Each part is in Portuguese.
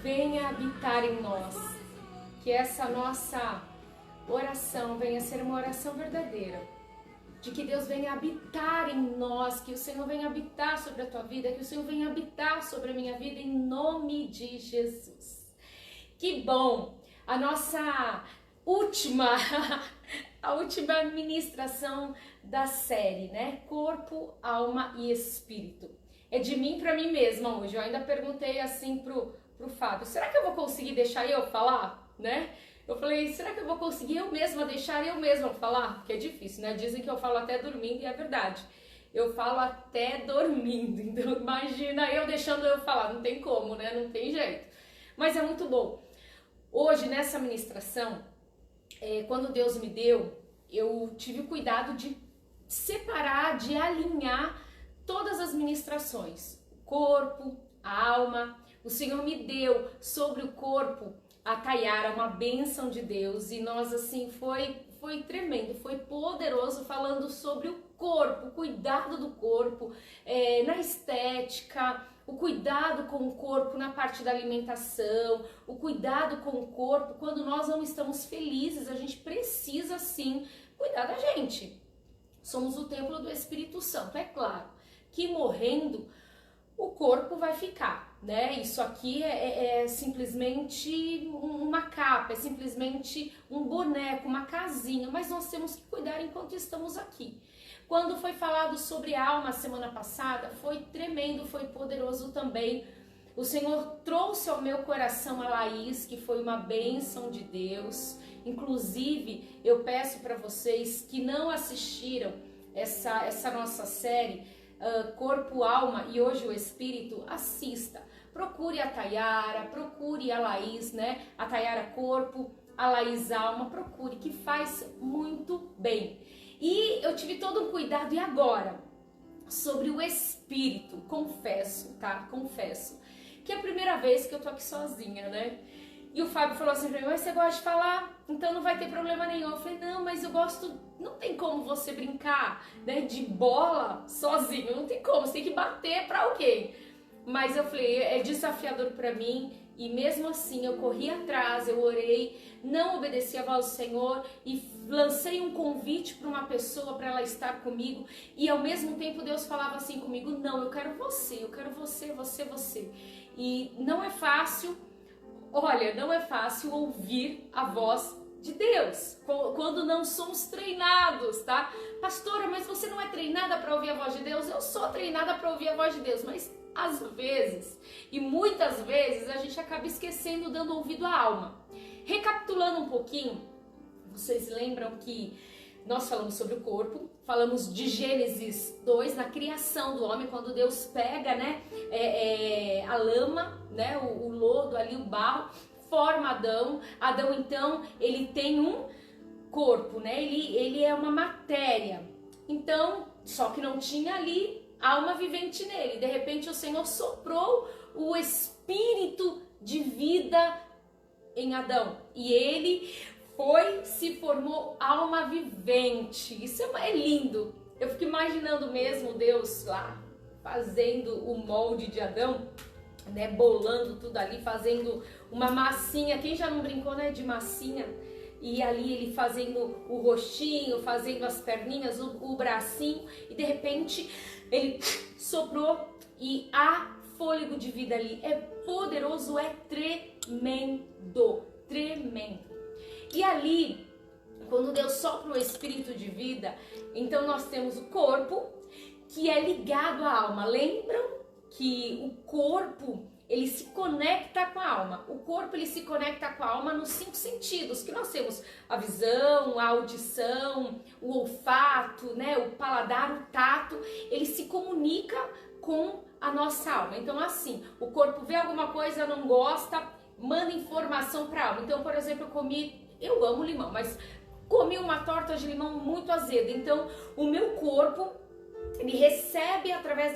venha habitar em nós, que essa nossa oração venha ser uma oração verdadeira, de que Deus venha habitar em nós, que o Senhor venha habitar sobre a tua vida, que o Senhor venha habitar sobre a minha vida, em nome de Jesus. Que bom! A nossa última, a última ministração da série, né? Corpo, alma e espírito. É de mim para mim mesma hoje. Eu ainda perguntei assim pro Fábio, será que eu vou conseguir deixar eu falar, né? Eu falei, será que eu vou conseguir eu mesma deixar eu mesma falar? Porque é difícil, né? Dizem que eu falo até dormindo e é verdade. Eu falo até dormindo, então imagina eu deixando eu falar, não tem como, né? Não tem jeito. Mas é muito bom. Hoje, nessa ministração, quando Deus me deu, eu tive o cuidado de separar, de alinhar todas as ministrações. O corpo, a alma. O Senhor me deu sobre o corpo a Tayara, uma bênção de Deus. E nós, assim, foi tremendo, foi poderoso falando sobre o corpo, o cuidado do corpo, na estética, o cuidado com o corpo na parte da alimentação, o cuidado com o corpo quando nós não estamos felizes. A gente precisa sim cuidar da gente. Somos o templo do Espírito Santo, é claro que morrendo o corpo vai ficar, né? Isso aqui é simplesmente uma capa, é simplesmente um boneco, uma casinha, mas nós temos que cuidar enquanto estamos aqui. Quando foi falado sobre alma semana passada, foi tremendo, foi poderoso também. O Senhor trouxe ao meu coração a Laís, que foi uma bênção de Deus. Inclusive, eu peço para vocês que não assistiram essa nossa série, Corpo, Alma e hoje o Espírito, assista. Procure a Tayara, procure a Laís, né? A Tayara Corpo, a Laís Alma, procure, que faz muito bem. E eu tive todo um cuidado, e agora? Sobre o Espírito, confesso, tá? Confesso, que é a primeira vez que eu tô aqui sozinha, né? E o Fábio falou assim pra mim, mas você gosta de falar? Então não vai ter problema nenhum. Eu falei, não, mas eu gosto, não tem como você brincar, né, de bola sozinho, não tem como, você tem que bater pra alguém. Mas eu falei, é desafiador pra mim, e mesmo assim eu corri atrás, eu orei, não obedeci a voz do Senhor e lancei um convite para uma pessoa para ela estar comigo, e ao mesmo tempo Deus falava assim comigo, não, eu quero você, você. E não é fácil, olha, não é fácil ouvir a voz de Deus quando não somos treinados, tá? Pastora, mas você não é treinada para ouvir a voz de Deus? Eu sou treinada para ouvir a voz de Deus, mas às vezes, e muitas vezes, a gente acaba esquecendo, dando ouvido à alma. Recapitulando um pouquinho, vocês lembram que nós falamos sobre o corpo, falamos de Gênesis 2, na criação do homem, quando Deus pega, né, a lama, né, o lodo ali, o barro, forma Adão. Adão, então, ele tem um corpo, né, ele é uma matéria. Então, só que não tinha ali alma vivente nele. De repente o Senhor soprou o espírito de vida em Adão, e ele se formou alma vivente. Isso é lindo. Eu fico imaginando mesmo Deus lá fazendo o molde de Adão, né, bolando tudo ali, fazendo uma massinha. Quem já não brincou, né, de massinha? E ali ele fazendo o rostinho, fazendo as perninhas, o bracinho, e de repente ele soprou e há fôlego de vida ali. É poderoso, é tremendo, tremendo. E ali, quando Deus sopra o espírito de vida, então nós temos o corpo, que é ligado à alma. Lembram que o corpo, ele se conecta com a alma. O corpo, ele se conecta com a alma nos 5 sentidos, que nós temos a visão, a audição, o olfato, né, o paladar, o tato. Ele se comunica com a nossa alma. Então, assim, o corpo vê alguma coisa, não gosta, manda informação para a alma. Então, por exemplo, eu amo limão, mas comi uma torta de limão muito azeda. Então, o meu corpo, ele recebe através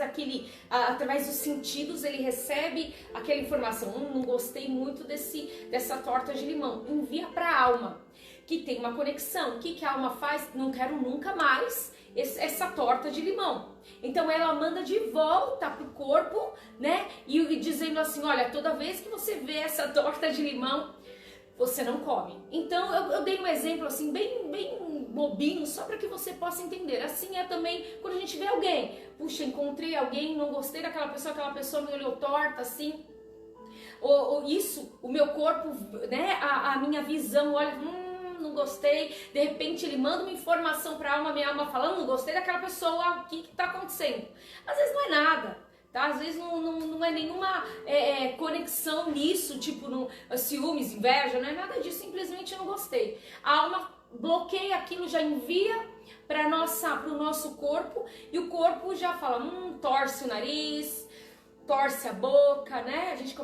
dos sentidos, ele recebe aquela informação. Não gostei muito dessa torta de limão. Envia para a alma, que tem uma conexão. O que a alma faz? Não quero nunca mais essa torta de limão. Então ela manda de volta pro corpo, né? E dizendo assim, olha, toda vez que você vê essa torta de limão, você não come. Então eu dei um exemplo assim, bem bobinho, só para que você possa entender. Assim é também quando a gente vê alguém. Puxa, encontrei alguém, não gostei daquela pessoa me olhou torta assim. Ou isso, o meu corpo, né? A minha visão, olha, não gostei. De repente ele manda uma informação para a alma, minha alma falando, não gostei daquela pessoa, o que está acontecendo? Às vezes não é nada. Tá? Às vezes não é nenhuma conexão nisso, tipo ciúmes, inveja, não é nada disso, simplesmente eu não gostei. A alma bloqueia aquilo, já envia para o nosso corpo e o corpo já fala, torce o nariz, torce a boca, né? A gente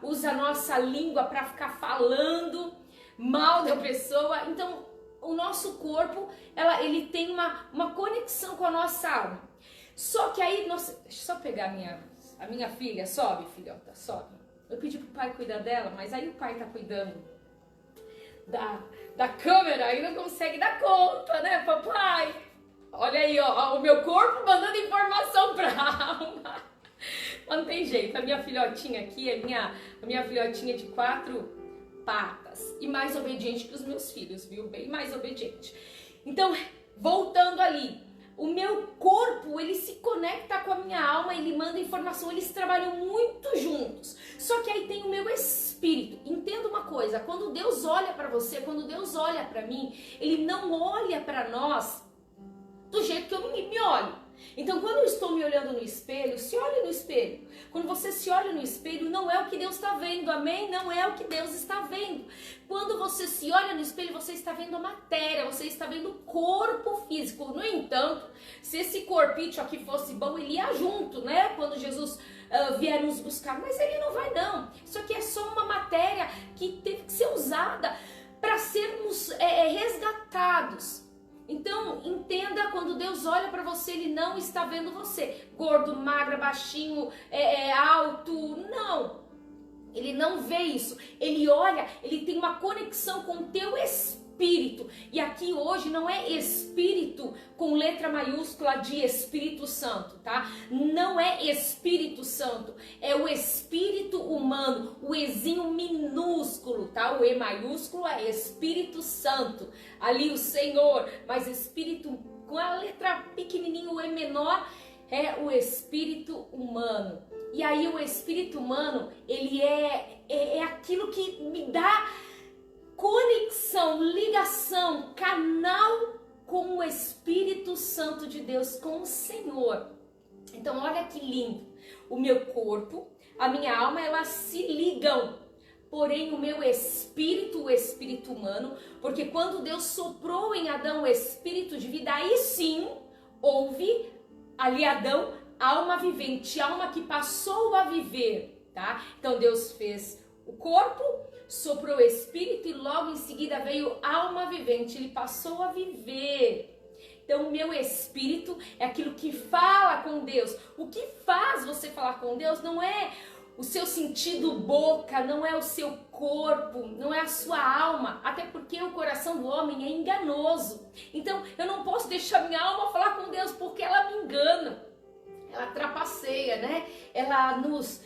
usa a nossa língua para ficar falando mal da pessoa. Então o nosso corpo, ele tem uma conexão com a nossa alma. Só que aí, deixa eu só pegar a minha filha, sobe, filhota, sobe. Eu pedi pro pai cuidar dela, mas aí o pai tá cuidando da câmera e não consegue dar conta, né, papai? Olha aí, ó, o meu corpo mandando informação pra alma. Não tem jeito, a minha filhotinha aqui, a minha filhotinha de 4 patas e mais obediente que os meus filhos, viu? Bem mais obediente. Então, voltando ali. O meu corpo, ele se conecta com a minha alma, ele manda informação, eles trabalham muito juntos. Só que aí tem o meu espírito. Entenda uma coisa, quando Deus olha para você, quando Deus olha para mim, ele não olha para nós do jeito que eu me olho. Então, quando eu estou me olhando no espelho, se olhe no espelho. Quando você se olha no espelho, não é o que Deus está vendo, amém? Não é o que Deus está vendo. Quando você se olha no espelho, você está vendo a matéria, você está vendo o corpo físico. No entanto, se esse corpite aqui fosse bom, ele ia junto, né? Quando Jesus vier nos buscar, mas ele não vai não. Isso aqui é só uma matéria que teve que ser usada para sermos resgatados. Então, entenda, quando Deus olha para você, ele não está vendo você gordo, magra, baixinho, alto, não. Ele não vê isso. Ele olha, ele tem uma conexão com o teu espírito. E aqui hoje não é espírito com letra maiúscula de Espírito Santo, tá? Não é Espírito Santo, é o espírito humano, o Ezinho minúsculo, tá? O E maiúsculo é Espírito Santo, ali o Senhor, mas espírito com a letra pequenininha, o E menor, é o espírito humano. E aí o espírito humano, ele é aquilo que me dá conexão, ligação, canal com o Espírito Santo de Deus, com o Senhor. Então olha que lindo, o meu corpo, a minha alma, elas se ligam, porém o meu espírito, o espírito humano, porque quando Deus soprou em Adão o espírito de vida, aí sim houve ali Adão, alma vivente, alma que passou a viver, tá? Então Deus fez o corpo, soprou o espírito e logo em seguida veio alma vivente, ele passou a viver. Então o meu espírito é aquilo que fala com Deus. O que faz você falar com Deus não é o seu sentido boca, não é o seu corpo, não é a sua alma, até porque o coração do homem é enganoso. Então eu não posso deixar minha alma falar com Deus porque ela me engana. Ela trapaceia, né? Ela nos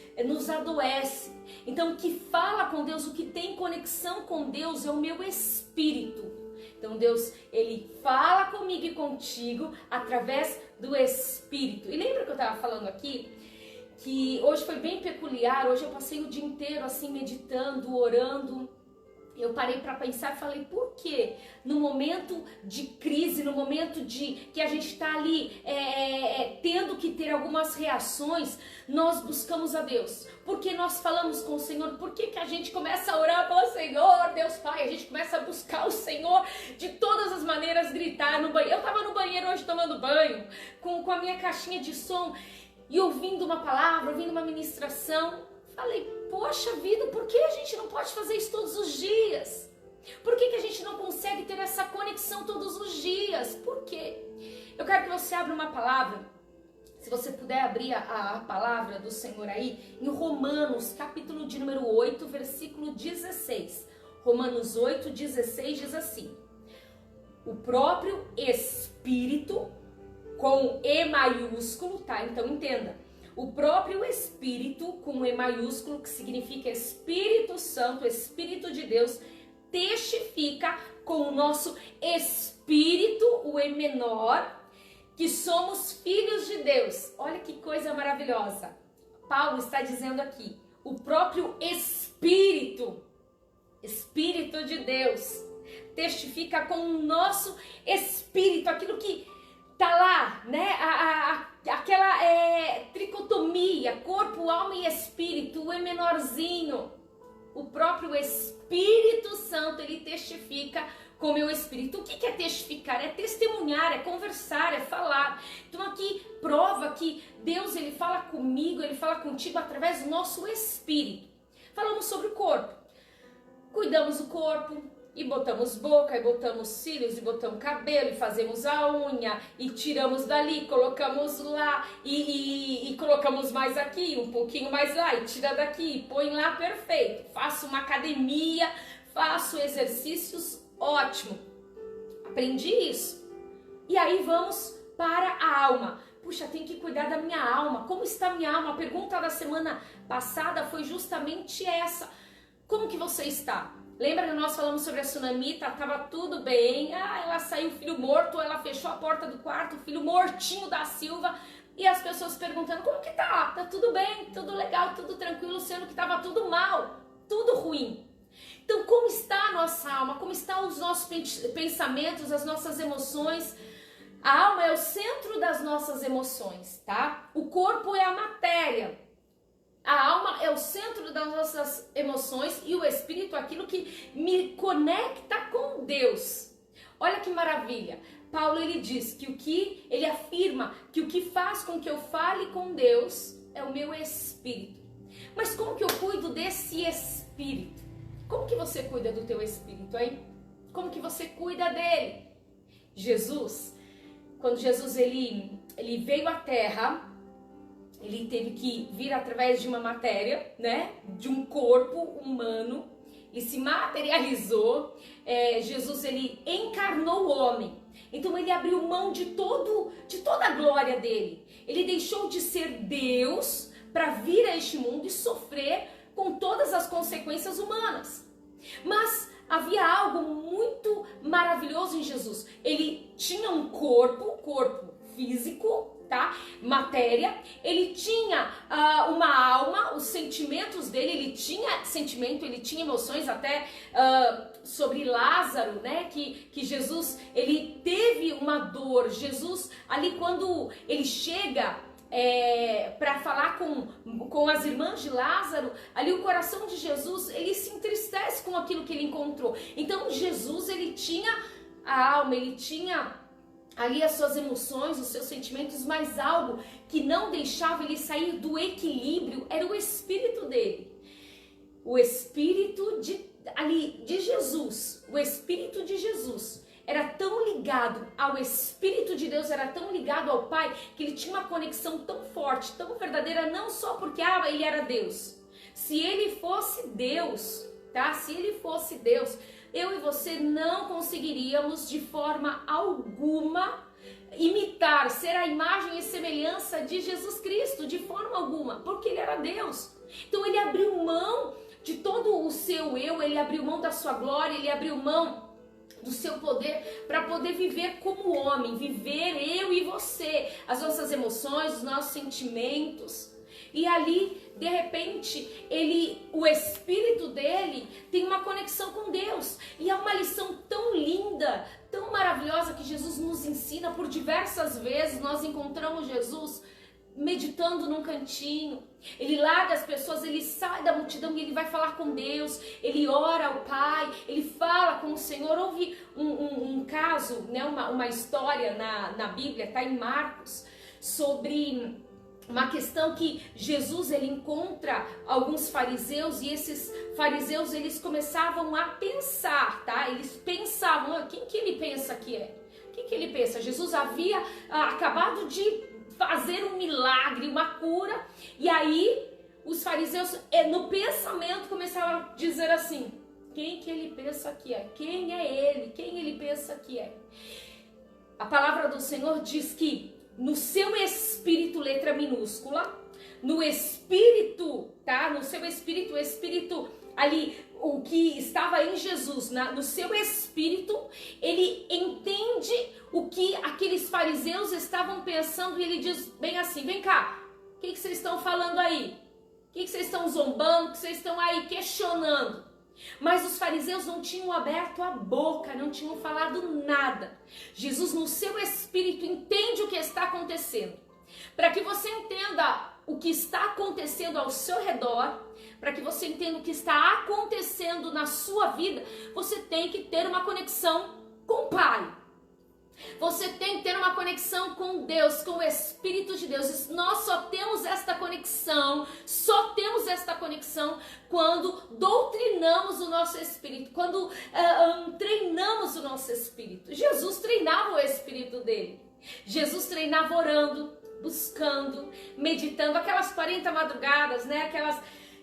adoece. Então, o que fala com Deus, o que tem conexão com Deus é o meu espírito. Então, Deus, ele fala comigo e contigo através do espírito. E lembra que eu estava falando aqui? Que hoje foi bem peculiar. Hoje eu passei o dia inteiro assim, meditando, orando. Eu parei para pensar e falei, por quê? No momento de crise, no momento de que a gente está ali tendo que ter algumas reações, nós buscamos a Deus. Porque nós falamos com o Senhor, por que a gente começa a orar pelo Senhor, Deus Pai? A gente começa a buscar o Senhor de todas as maneiras, gritar no banheiro. Eu estava no banheiro hoje tomando banho, com a minha caixinha de som e ouvindo uma palavra, ouvindo uma ministração. Falei, poxa vida, por que a gente não pode fazer isso todos os dias? Por que a gente não consegue ter essa conexão todos os dias? Por quê? Eu quero que você abra uma palavra, se você puder abrir a palavra do Senhor aí, em Romanos, capítulo de número 8, versículo 16. Romanos 8, 16 diz assim: o próprio Espírito com E maiúsculo, tá? Então entenda. O próprio Espírito com E maiúsculo, que significa Espírito Santo, Espírito de Deus, testifica com o nosso espírito, o E menor, que somos filhos de Deus. Olha que coisa maravilhosa. Paulo está dizendo aqui, o próprio Espírito de Deus, testifica com o nosso espírito, aquilo que tá lá, né? Aquela tricotomia, corpo, alma e espírito, o E menorzinho. O próprio Espírito Santo, ele testifica com o meu espírito. O que é testificar? É testemunhar, é conversar, é falar. Então aqui prova que Deus, ele fala comigo, ele fala contigo através do nosso espírito. Falamos sobre o corpo. Cuidamos do corpo e botamos boca, e botamos cílios, e botamos cabelo, e fazemos a unha, e tiramos dali, colocamos lá, e colocamos mais aqui, um pouquinho mais lá, e tira daqui, põe lá, perfeito. Faço uma academia, faço exercícios, ótimo. Aprendi isso. E aí vamos para a alma. Puxa, tenho que cuidar da minha alma. Como está a minha alma? A pergunta da semana passada foi justamente essa. Como que você está? Lembra que nós falamos sobre a Sunamita? Tava tudo bem. Ela saiu, filho morto, ela fechou a porta do quarto, filho mortinho da Silva. E as pessoas perguntando, como que tá? Tá tudo bem, tudo legal, tudo tranquilo, sendo que tava tudo mal, tudo ruim. Então, como está a nossa alma? Como estão os nossos pensamentos, as nossas emoções? A alma é o centro das nossas emoções, tá? O corpo é a matéria. A alma é o centro das nossas emoções e o espírito é aquilo que me conecta com Deus. Olha que maravilha. Paulo, ele diz que ele afirma que o que faz com que eu fale com Deus é o meu espírito. Mas como que eu cuido desse espírito? Como que você cuida do teu espírito, hein? Como que você cuida dele? Jesus, quando Jesus ele veio à Terra, ele teve que vir através de uma matéria, né? De um corpo humano. Ele se materializou. Jesus, ele encarnou o homem. Então ele abriu mão de toda a glória dele. Ele deixou de ser Deus para vir a este mundo e sofrer com todas as consequências humanas. Mas havia algo muito maravilhoso em Jesus. Ele tinha um corpo físico, tá? Matéria. Ele tinha uma alma, os sentimentos dele, ele tinha sentimento, ele tinha emoções, até sobre Lázaro, né? Que Jesus, ele teve uma dor. Jesus, ali quando ele chega para falar com as irmãs de Lázaro, ali o coração de Jesus, ele se entristece com aquilo que ele encontrou. Então Jesus, ele tinha a alma, ele tinha ali as suas emoções, os seus sentimentos, mas algo que não deixava ele sair do equilíbrio era o espírito dele. O espírito de Jesus, o espírito de Jesus era tão ligado ao Espírito de Deus, era tão ligado ao Pai, que ele tinha uma conexão tão forte, tão verdadeira, não só porque ele era Deus. Se ele fosse Deus, tá? Se ele fosse Deus, eu e você não conseguiríamos de forma alguma imitar, ser a imagem e semelhança de Jesus Cristo, de forma alguma, porque ele era Deus. Então ele abriu mão de todo o seu eu, ele abriu mão da sua glória, ele abriu mão do seu poder para poder viver como homem, viver eu e você, as nossas emoções, os nossos sentimentos. E ali, de repente, o espírito dele tem uma conexão com Deus. E é uma lição tão linda, tão maravilhosa que Jesus nos ensina por diversas vezes. Nós encontramos Jesus meditando num cantinho. Ele larga as pessoas, ele sai da multidão e ele vai falar com Deus. Ele ora ao Pai, ele fala com o Senhor. Houve um caso, né, uma história na Bíblia, tá em Marcos, sobre uma questão que Jesus, ele encontra alguns fariseus e esses fariseus, eles começavam a pensar, tá? Eles pensavam, quem que ele pensa que é? Quem que ele pensa? Jesus havia acabado de fazer um milagre, uma cura, e aí os fariseus, no pensamento, começavam a dizer assim, quem que ele pensa que é? Quem é ele? Quem ele pensa que é? A palavra do Senhor diz que no seu espírito, letra minúscula, no espírito, tá? No seu espírito, o espírito ali, o que estava em Jesus, no seu espírito, ele entende o que aqueles fariseus estavam pensando e ele diz bem assim, vem cá, o que vocês estão falando aí? O que vocês estão zombando? O que vocês estão aí questionando? Mas os fariseus não tinham aberto a boca, não tinham falado nada. Jesus, no seu espírito, entende o que está acontecendo. Para que você entenda o que está acontecendo ao seu redor, para que você entenda o que está acontecendo na sua vida, você tem que ter uma conexão com o Pai. Você tem que ter uma conexão com Deus, com o Espírito de Deus. Nós só temos esta conexão quando doutrinamos o nosso espírito, quando treinamos o nosso espírito. Jesus treinava o espírito dele. Jesus treinava orando, buscando, meditando, aquelas 40 madrugadas, né?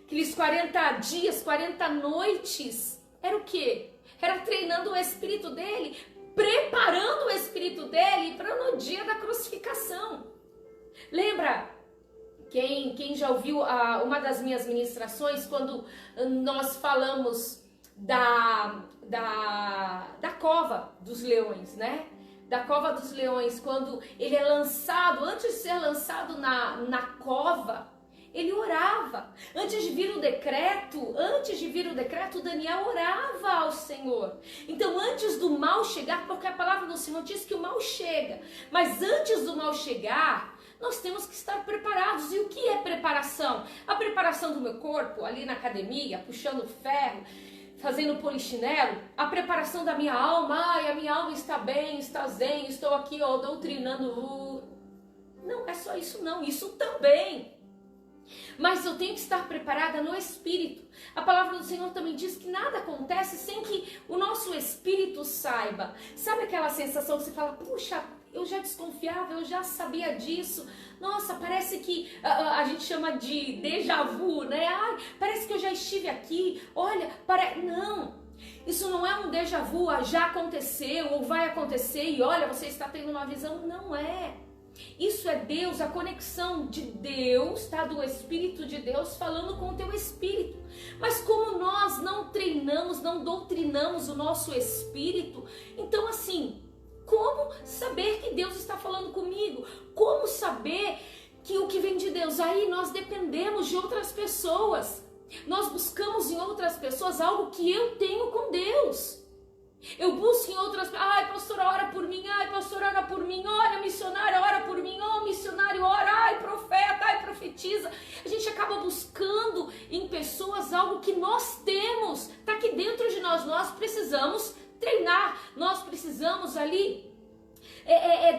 Aqueles 40 dias, 40 noites. Era o quê? Era treinando o espírito dele, preparando o espírito dele para no dia da crucificação. Lembra? Quem já ouviu uma das minhas ministrações, quando nós falamos da cova dos leões, né? Da cova dos leões, quando ele é lançado, antes de ser lançado na cova, ele orava. Antes de vir o decreto, Daniel orava ao Senhor. Então, antes do mal chegar, porque a palavra do Senhor diz que o mal chega, mas antes do mal chegar, nós temos que estar preparados. E o que é preparação? A preparação do meu corpo, ali na academia, puxando ferro, fazendo polichinelo, a preparação da minha alma, a minha alma está bem, está zen, estou aqui doutrinando. Não é só isso não, isso também. Mas eu tenho que estar preparada no espírito. A palavra do Senhor também diz que nada acontece sem que o nosso espírito saiba. Sabe aquela sensação que você fala, puxa, eu já desconfiava, eu já sabia disso. Nossa, parece que a gente chama de déjà vu, né? Ai, parece que eu já estive aqui. Olha, não. Isso não é um déjà vu, já aconteceu ou vai acontecer e olha, você está tendo uma visão. Não é. Isso é Deus, a conexão de Deus, tá? Do Espírito de Deus falando com o teu espírito. Mas como nós não treinamos, não doutrinamos o nosso espírito, então assim, como saber que Deus está falando comigo? Como saber que o que vem de Deus? Aí nós dependemos de outras pessoas. Nós buscamos em outras pessoas algo que eu tenho com Deus. Eu busco em outras pessoas, ai pastora, ora por mim, ai pastora, ora por mim, olha missionária, ora por mim, oh missionário, ora, ai profeta, ai profetiza. A gente acaba buscando em pessoas algo que nós temos, tá aqui dentro de nós, nós precisamos treinar, nós precisamos ali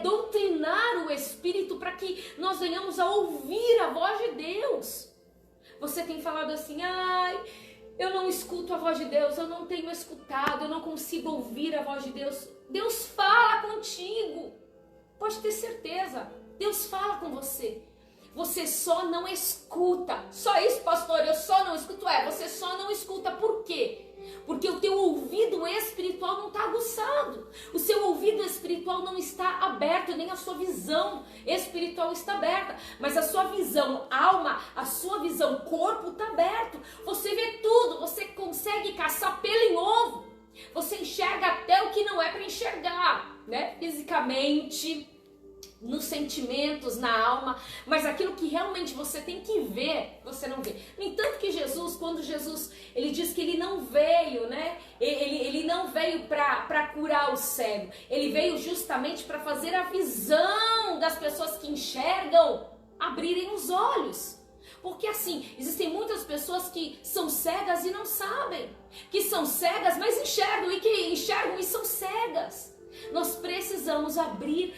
doutrinar o Espírito para que nós venhamos a ouvir a voz de Deus. Você tem falado assim, ai, eu não escuto a voz de Deus, eu não tenho escutado, eu não consigo ouvir a voz de Deus. Deus fala contigo, pode ter certeza, Deus fala com você. Você só não escuta. Só isso, pastor, eu só não escuto. Você só não escuta. Por quê? Porque o teu ouvido espiritual não está aguçado. O seu ouvido espiritual não está aberto, nem a sua visão espiritual está aberta. Mas a sua visão alma, a sua visão corpo está aberto. Você vê tudo, você consegue caçar pelo em ovo. Você enxerga até o que não é para enxergar, né? Fisicamente, nos sentimentos, na alma, mas aquilo que realmente você tem que ver, você não vê. No entanto que Jesus, quando Jesus, ele diz que ele não veio, né? Ele não veio para curar o cego, ele veio justamente para fazer a visão das pessoas que enxergam abrirem os olhos. Porque assim, existem muitas pessoas que são cegas e não sabem, que são cegas, mas enxergam, e que enxergam e são cegas. Nós precisamos abrir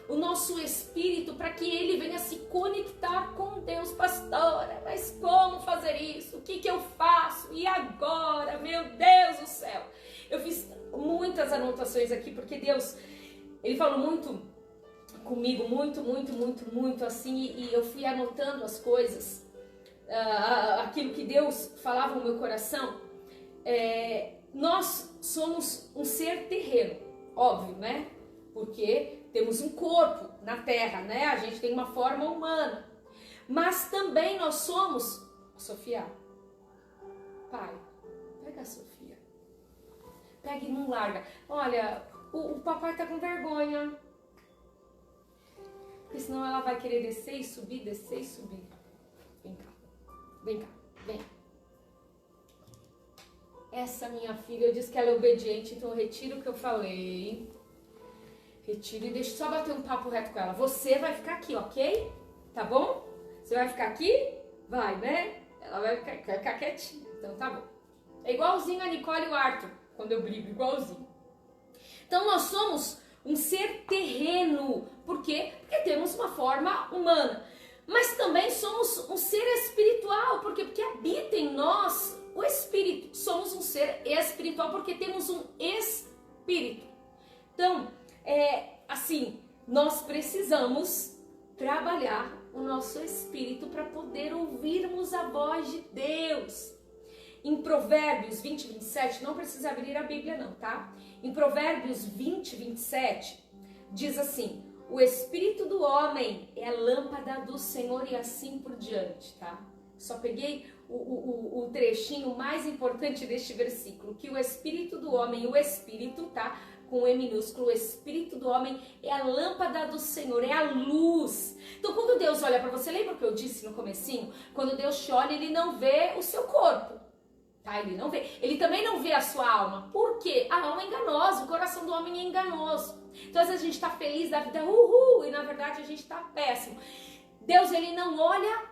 o nosso espírito para que ele venha se conectar com Deus. Pastora, mas como fazer isso? O que eu faço? E agora? Meu Deus do céu! Eu fiz muitas anotações aqui porque Deus, ele falou muito comigo, muito assim, e eu fui anotando as coisas, aquilo que Deus falava no meu coração. Nós somos um ser terreno, óbvio, né? Porque temos um corpo na terra, né? A gente tem uma forma humana. Mas também nós somos... Sofia, pai, pega a Sofia. Pega e não larga. Olha, o papai tá com vergonha. Porque senão ela vai querer descer e subir, descer e subir. Vem cá, vem cá, vem. Essa minha filha, eu disse que ela é obediente, então eu retiro o que eu falei. Retiro e deixo só bater um papo reto com ela. Você vai ficar aqui, ok? Tá bom? Você vai ficar aqui? Vai, né? Ela vai ficar quietinha, então tá bom. É igualzinho a Nicole e o Arthur, quando eu brigo, igualzinho. Então nós somos um ser terreno. Por quê? Porque temos uma forma humana. Mas também somos um ser espiritual. Por quê? Porque habita em nós o Espírito. Somos um ser espiritual porque temos um Espírito. Então, assim, nós precisamos trabalhar o nosso Espírito para poder ouvirmos a voz de Deus. Em Provérbios 20, 27, não precisa abrir a Bíblia não, tá? Em Provérbios 20, 27, diz assim: o Espírito do homem é a lâmpada do Senhor, e assim por diante, tá? Só peguei o trechinho mais importante deste versículo, que o Espírito do homem, o Espírito, tá? Com E minúsculo, o Espírito do homem é a lâmpada do Senhor, é a luz. Então quando Deus olha para você, lembra o que eu disse no comecinho? Quando Deus te olha, Ele não vê o seu corpo, tá? Ele não vê. Ele também não vê a sua alma. Por quê? A alma é enganosa, o coração do homem é enganoso. Então às vezes a gente está feliz da vida, uhul, e na verdade a gente está péssimo. Deus, Ele não olha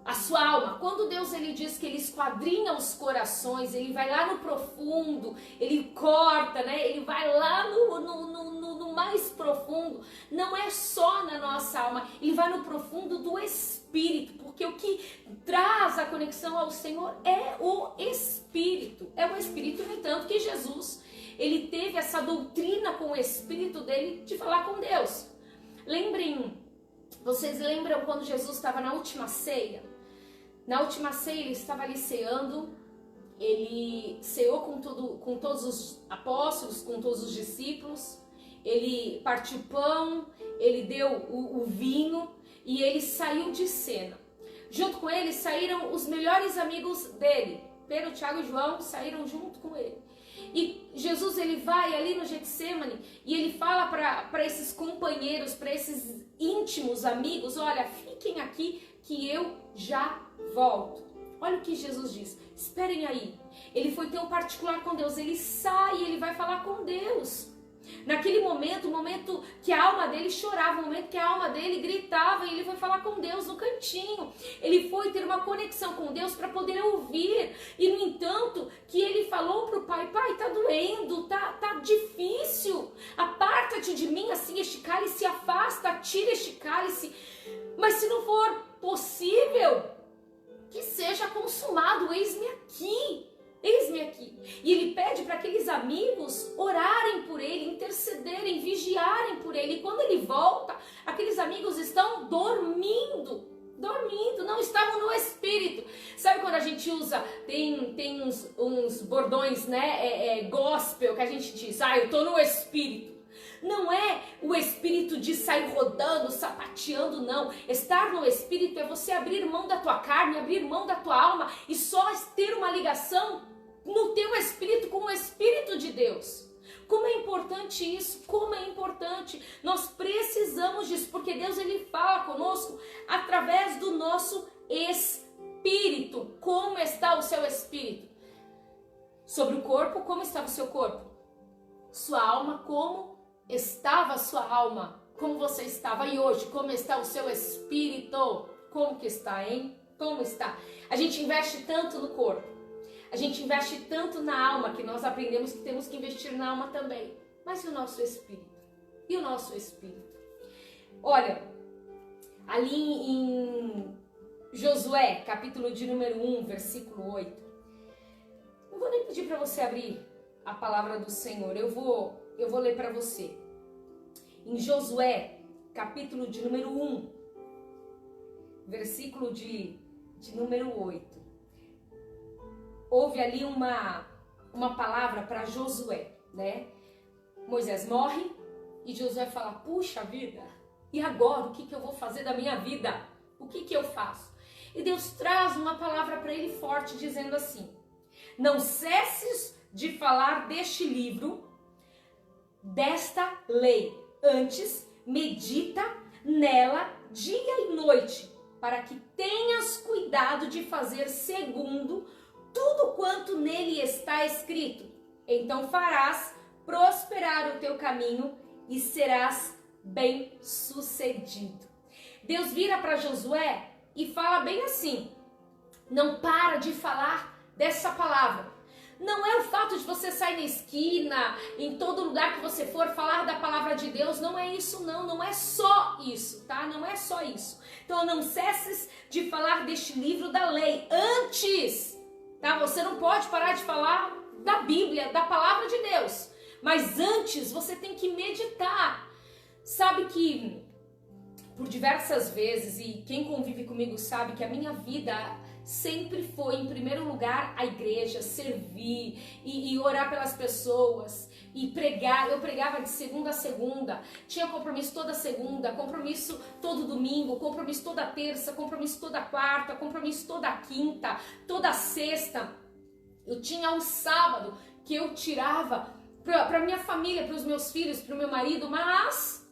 a sua alma. Quando Deus ele diz que Ele esquadrinha os corações, Ele vai lá no profundo, Ele corta, né? Ele vai lá no mais profundo. Não é só na nossa alma, Ele vai no profundo do Espírito, porque o que traz a conexão ao Senhor é o Espírito. É o Espírito, no entanto, que Jesus, Ele teve essa doutrina com o Espírito dele de falar com Deus. Vocês lembram quando Jesus estava na última ceia? Na última ceia ele estava ali ceando, ele ceou com todos os apóstolos, com todos os discípulos, ele partiu pão, ele deu o vinho e ele saiu de cena. Junto com ele saíram os melhores amigos dele, Pedro, Tiago e João saíram junto com ele. E Jesus ele vai ali no Getsemane e ele fala para esses companheiros, para esses íntimos amigos: olha, fiquem aqui que eu já volto. Olha o que Jesus diz: esperem aí. Ele foi ter um particular com Deus, ele sai e ele vai falar com Deus. Naquele momento, o momento que a alma dele chorava, o momento que a alma dele gritava, e ele foi falar com Deus no cantinho. Ele foi ter uma conexão com Deus para poder ouvir. E no entanto, que ele falou para o pai: pai, tá doendo, tá difícil. Aparta-te de mim, assim, este cálice, afasta, tira este cálice. Mas se não for possível, que seja consumado, eis-me aqui. Eis-me aqui. E ele pede para aqueles amigos orarem por ele, intercederem, vigiarem por ele. E quando ele volta, aqueles amigos estão dormindo, não estavam no Espírito. Sabe quando a gente usa, tem uns bordões, né, gospel, que a gente diz: eu tô no Espírito. Não é o Espírito de sair rodando, sapateando, não. Estar no Espírito é você abrir mão da tua carne, abrir mão da tua alma e só ter uma ligação no teu Espírito com o Espírito de Deus. Como é importante isso, como é importante. Nós precisamos disso, porque Deus ele fala conosco através do nosso Espírito. Como está o seu Espírito? Sobre o corpo, como estava o seu corpo? Sua alma, como estava a sua alma? Como você estava? E hoje, como está o seu Espírito? Como que está, hein? Como está? A gente investe tanto no corpo, a gente investe tanto na alma, que nós aprendemos que temos que investir na alma também. Mas e o nosso Espírito? E o nosso Espírito? Olha, ali em Josué, capítulo de número 1, versículo 8. Não vou nem pedir para você abrir a palavra do Senhor, eu vou ler para você. Em Josué, capítulo de número 1, versículo de número 8. Houve ali uma palavra para Josué, né? Moisés morre E Josué fala, puxa vida, e agora o que eu vou fazer da minha vida? O que eu faço? E Deus traz uma palavra para ele forte, dizendo assim, não cesses de falar deste livro, desta lei. Antes, medita nela dia e noite, para que tenhas cuidado de fazer segundo tudo quanto nele está escrito. Então farás prosperar o teu caminho e serás bem-sucedido. Deus vira para Josué e fala bem assim, não para de falar dessa palavra. Não é o fato de você sair na esquina, em todo lugar que você for, falar da palavra de Deus, não é isso não é só isso, tá? Não é só isso. Então não cesses de falar deste livro da lei, antes, tá? Você não pode parar de falar da Bíblia, da palavra de Deus, mas antes você tem que meditar. Sabe que por diversas vezes, e quem convive comigo sabe que a minha vida sempre foi, em primeiro lugar, a igreja, servir e orar pelas pessoas e pregar. Eu pregava de segunda a segunda, tinha compromisso toda segunda, compromisso todo domingo, compromisso toda terça, compromisso toda quarta, compromisso toda quinta, toda sexta. Eu tinha um sábado que eu tirava para minha família, para os meus filhos, para o meu marido, mas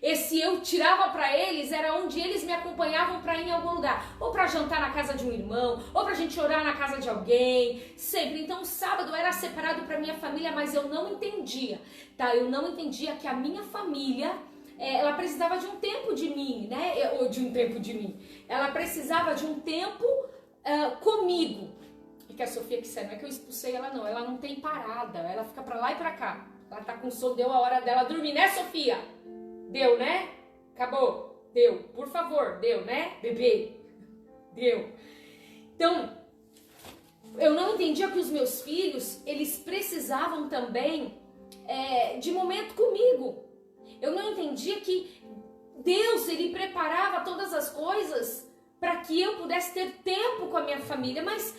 esse eu tirava para eles era onde eles me acompanhavam para ir em algum lugar, ou para jantar na casa de um irmão, ou para a gente orar na casa de alguém, sempre. Então o sábado era separado para minha família, mas eu não entendia, tá? Eu não entendia que a minha família, ela precisava de um tempo de mim, né? Ou de um tempo de mim. Ela precisava de um tempo comigo. E que a Sofia, que sério, não é que eu expulsei ela não tem parada, ela fica para lá e para cá. Ela tá com sono, deu a hora dela dormir, né, Sofia? Deu, né? Acabou. Deu. Por favor, deu, né, bebê? Deu. Então, eu não entendia que os meus filhos, eles precisavam também de momento comigo. Eu não entendia que Deus, ele preparava todas as coisas para que eu pudesse ter tempo com a minha família, mas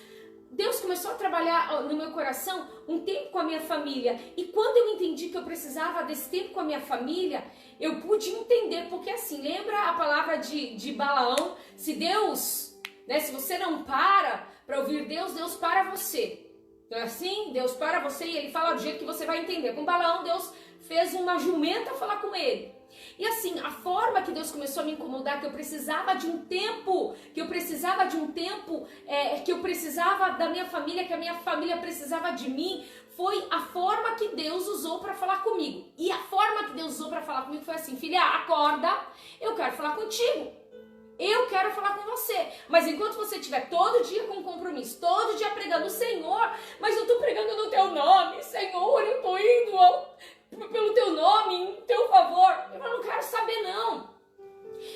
Deus começou a trabalhar no meu coração um tempo com a minha família. E quando eu entendi que eu precisava desse tempo com a minha família, eu pude entender, porque assim, lembra a palavra de Balaão? Se Deus, né, se você não para ouvir Deus, Deus para você. Então é assim, Deus para você e ele fala do jeito que você vai entender. Com Balaão, Deus fez uma jumenta falar com ele. E assim, a forma que Deus começou a me incomodar, que eu precisava de um tempo, que eu precisava da minha família, que a minha família precisava de mim, foi a forma que Deus usou para falar comigo. E a forma que Deus usou para falar comigo foi assim, filha, acorda, eu quero falar contigo. Eu quero falar com você, mas enquanto você estiver todo dia com compromisso, todo dia pregando o Senhor, mas eu estou pregando no teu nome, Senhor, eu estou indo pelo teu nome, em teu favor, eu não quero saber não.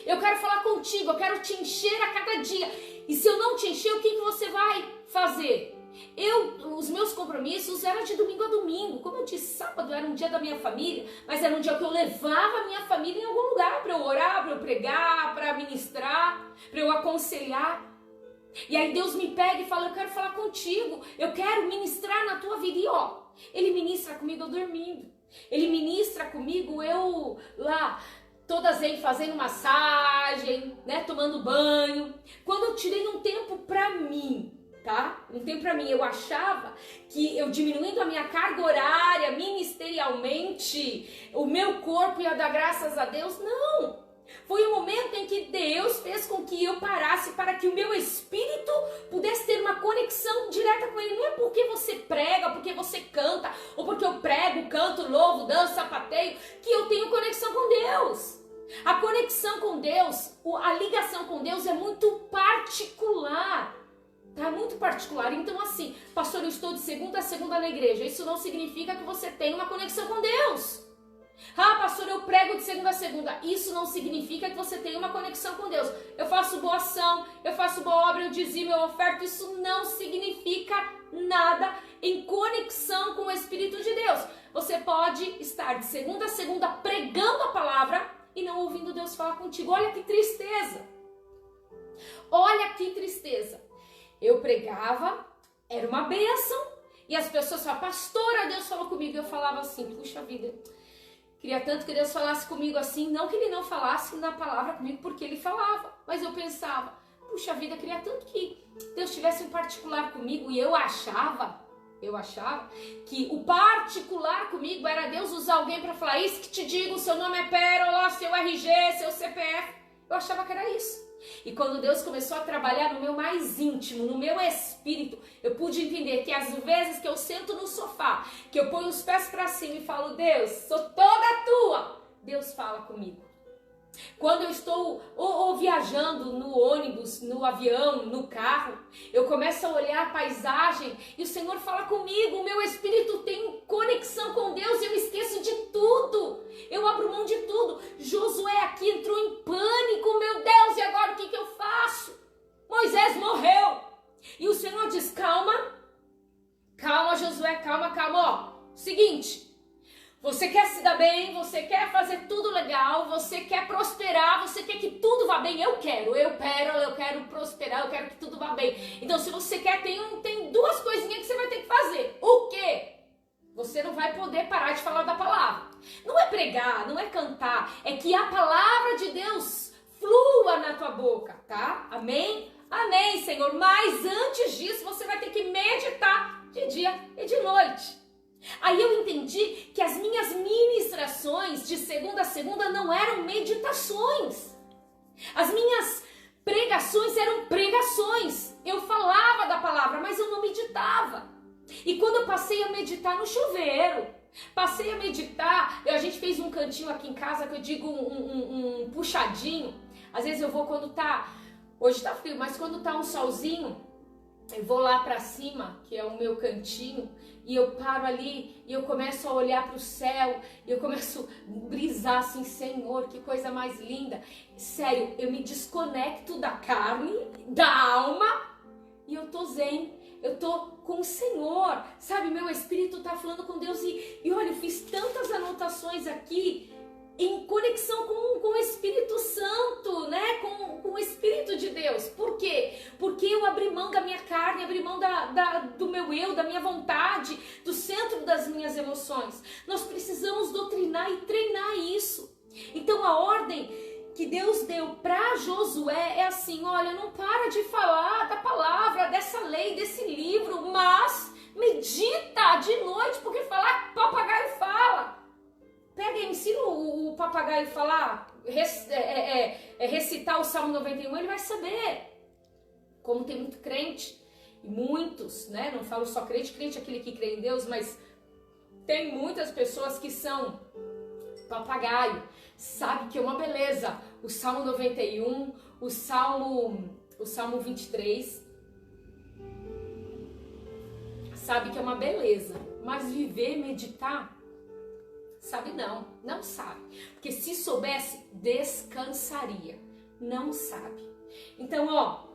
Eu quero falar contigo, eu quero te encher a cada dia. E se eu não te encher, o que você vai fazer? Os meus compromissos eram de domingo a domingo. Como eu disse, sábado era um dia da minha família, mas era um dia que eu levava a minha família em algum lugar para eu orar, para eu pregar, para ministrar, para eu aconselhar. E aí Deus me pega e fala, eu quero falar contigo, eu quero ministrar na tua vida. E ó, Ele ministra comigo eu dormindo, Ele ministra comigo eu lá, toda zen fazendo massagem, né, tomando banho. Quando eu tirei um tempo pra mim, tá? Um tempo pra mim, eu achava que eu diminuindo a minha carga horária ministerialmente, o meu corpo ia dar graças a Deus. Não! Foi o momento em que Deus fez com que eu parasse para que o meu espírito pudesse ter uma conexão direta com Ele. Não é porque você prega, porque você canta, ou porque eu prego, canto, louvo, danço, sapateio, que eu tenho conexão com Deus. A conexão com Deus, a ligação com Deus é muito particular. Tá muito particular. Então assim, pastor, eu estou de segunda a segunda na igreja. Isso não significa que você tem uma conexão com Deus. Ah, pastor, eu prego de segunda a segunda. Isso não significa que você tem uma conexão com Deus. Eu faço boa ação, eu faço boa obra, eu dizimo, eu oferto. Isso não significa nada em conexão com o Espírito de Deus. Você pode estar de segunda a segunda pregando a palavra e não ouvindo Deus falar contigo. Olha que tristeza. Olha que tristeza. Eu pregava, era uma bênção, e as pessoas falavam, pastora, Deus falou comigo. Eu falava assim, puxa vida, Queria tanto que Deus falasse comigo assim, não que ele não falasse na palavra comigo, porque ele falava, mas eu pensava, puxa vida, queria tanto que Deus tivesse um particular comigo, e eu achava que o particular comigo era Deus usar alguém para falar, isso que te digo, seu nome é Pérola, seu RG, seu CPF, eu achava que era isso. E quando Deus começou a trabalhar no meu mais íntimo, no meu espírito, eu pude entender que às vezes que eu sento no sofá, que eu ponho os pés para cima e falo, Deus, sou toda tua, Deus fala comigo. Quando eu estou ou viajando no ônibus, no avião, no carro, eu começo a olhar a paisagem e o Senhor fala comigo, o meu espírito tem conexão com Deus e eu esqueço de tudo, eu abro mão de tudo. Josué aqui entrou em pânico, meu Deus, e agora o que eu faço? Moisés morreu. E o Senhor diz, calma, Josué, calma, ó, seguinte, você quer se dar bem, você quer fazer tudo legal, você quer prosperar, você quer que tudo vá bem. Eu quero prosperar, eu quero que tudo vá bem. Então, se você quer, tem duas coisinhas que você vai ter que fazer. O quê? Você não vai poder parar de falar da palavra. Não é pregar, não é cantar, é que a palavra de Deus flua na tua boca, tá? Amém? Amém, Senhor. Mas antes disso, você vai ter que meditar de dia e de noite. Aí eu entendi que as minhas ministrações de segunda a segunda não eram meditações. As minhas pregações eram pregações. Eu falava da palavra, mas eu não meditava. E quando eu passei a meditar no chuveiro, passei a meditar, a gente fez um cantinho aqui em casa que eu digo um puxadinho. Às vezes eu vou quando tá, hoje tá frio, mas quando tá um solzinho, eu vou lá pra cima, que é o meu cantinho, e eu paro ali e eu começo a olhar pro céu, e eu começo a brisar assim, Senhor, que coisa mais linda. Sério, eu me desconecto da carne, da alma, e eu tô zen, eu tô com o Senhor, sabe? Meu espírito tá falando com Deus, e olha, eu fiz tantas anotações aqui, em conexão com o Espírito Santo, né? Com o Espírito de Deus. Por quê? Porque eu abri mão da minha carne, abri mão do meu eu, da minha vontade, do centro das minhas emoções. Nós precisamos doutrinar e treinar isso. Então a ordem que Deus deu para Josué é assim, olha, não para de falar da palavra, dessa lei, desse livro, mas medita de noite, porque falar papagaio fala. Pega e ensina o papagaio a falar, recitar o Salmo 91, ele vai saber. Como tem muito crente, e muitos, né? Não falo só crente é aquele que crê em Deus, mas tem muitas pessoas que são papagaio. Sabe que é uma beleza. O Salmo 91, o Salmo 23. Sabe que é uma beleza. Mas viver, meditar, sabe não sabe. Porque se soubesse, descansaria. Não sabe. Então, ó,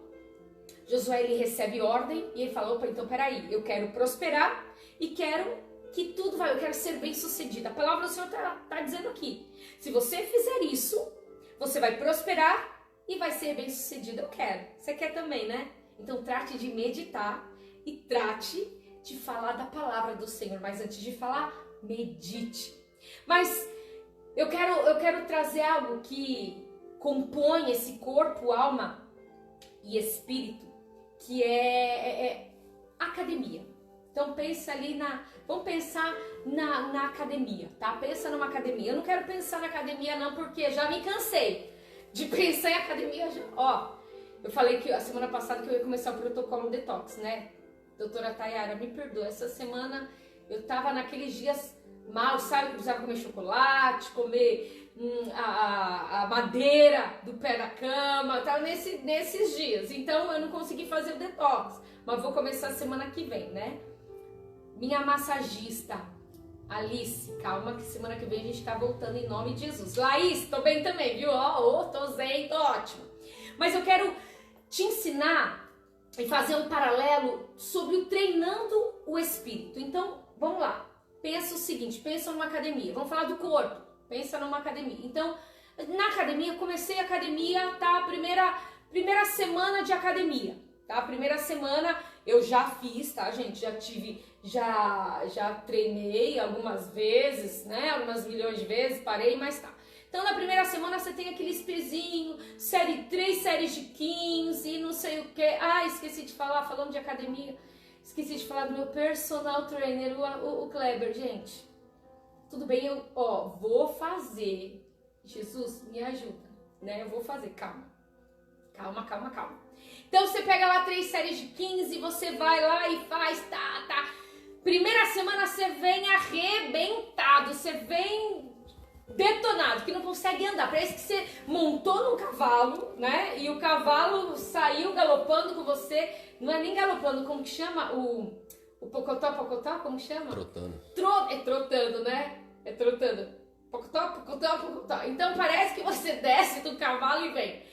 Josué, ele recebe ordem e ele fala, opa, então peraí, eu quero prosperar e quero que tudo vai, eu quero ser bem sucedido. A palavra do Senhor tá dizendo aqui, se você fizer isso, você vai prosperar e vai ser bem sucedido. Eu quero. Você quer também, né? Então trate de meditar e trate de falar da palavra do Senhor. Mas antes de falar, medite. Mas eu quero trazer algo que compõe esse corpo, alma e espírito, que é academia. Então pensa ali vamos pensar na academia, tá? Pensa numa academia. Eu não quero pensar na academia não, porque já me cansei de pensar em academia. Ó, eu falei que a semana passada que eu ia começar o protocolo detox, né? Doutora Tayara, me perdoa, essa semana eu tava naqueles dias mal, sabe? Precisava comer chocolate, comer a madeira do pé da cama, eu tava nesses dias. Então eu não consegui fazer o detox, mas vou começar semana que vem, né? Minha massagista, Alice, calma que semana que vem a gente tá voltando em nome de Jesus. Laís, tô bem também, viu? Tô zen, tô ótima. Mas eu quero te ensinar e fazer um paralelo sobre o treinando o espírito. Então, vamos lá. Pensa o seguinte, pensa numa academia. Vamos falar do corpo. Pensa numa academia. Então, na academia, comecei a academia, tá? Primeira semana de academia, tá? Primeira semana eu já fiz, tá, gente? Já tive já treinei algumas vezes, né? Algumas milhões de vezes, parei, mas tá. Então na primeira semana você tem aquele pezinho, série 3 séries de 15, não sei o que. Ah, esqueci de falar, falando de academia, esqueci de falar do meu personal trainer, o Kleber, gente. Tudo bem, eu vou fazer. Jesus, me ajuda, né? Eu vou fazer, calma. Então você pega lá 3 séries de 15, você vai lá e faz, tá. Primeira semana você vem arrebentado, você vem detonado, que não consegue andar. Parece que você montou num cavalo, né? E o cavalo saiu galopando com você. Não é nem galopando, como que chama? O pocotó, como que chama? Trotando. Trotando, né? É trotando. Pocotó. Então parece que você desce do cavalo e vem.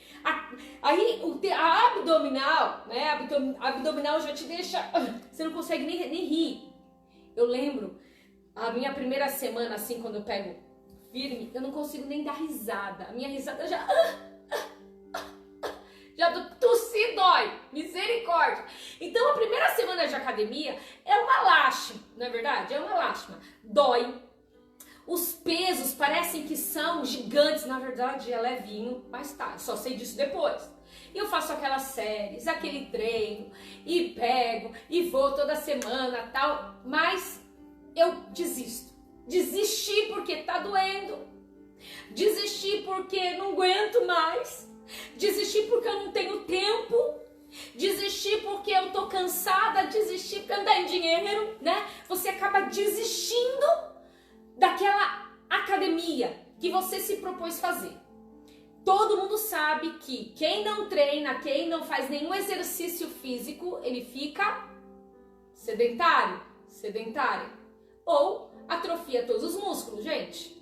Aí a abdominal, né? A abdominal já te deixa... Você não consegue nem rir. Eu lembro, a minha primeira semana, assim, quando eu pego firme, eu não consigo nem dar risada. A minha risada já tossi dói. Misericórdia. Então a primeira semana de academia é uma lástima, não é verdade? É uma lástima. Dói. Os pesos parecem que são gigantes, na verdade é levinho, mas tá, só sei disso depois. E eu faço aquelas séries, aquele treino, e pego, e vou toda semana, tal, mas eu desisto. Desisti porque tá doendo, desisti porque não aguento mais, desisti porque eu não tenho tempo, desisti porque eu tô cansada, desisti porque não tem dinheiro, né? Você acaba desistindo daquela academia que você se propôs fazer. Todo mundo sabe que quem não treina, quem não faz nenhum exercício físico, ele fica sedentário, sedentária. Ou atrofia todos os músculos, gente.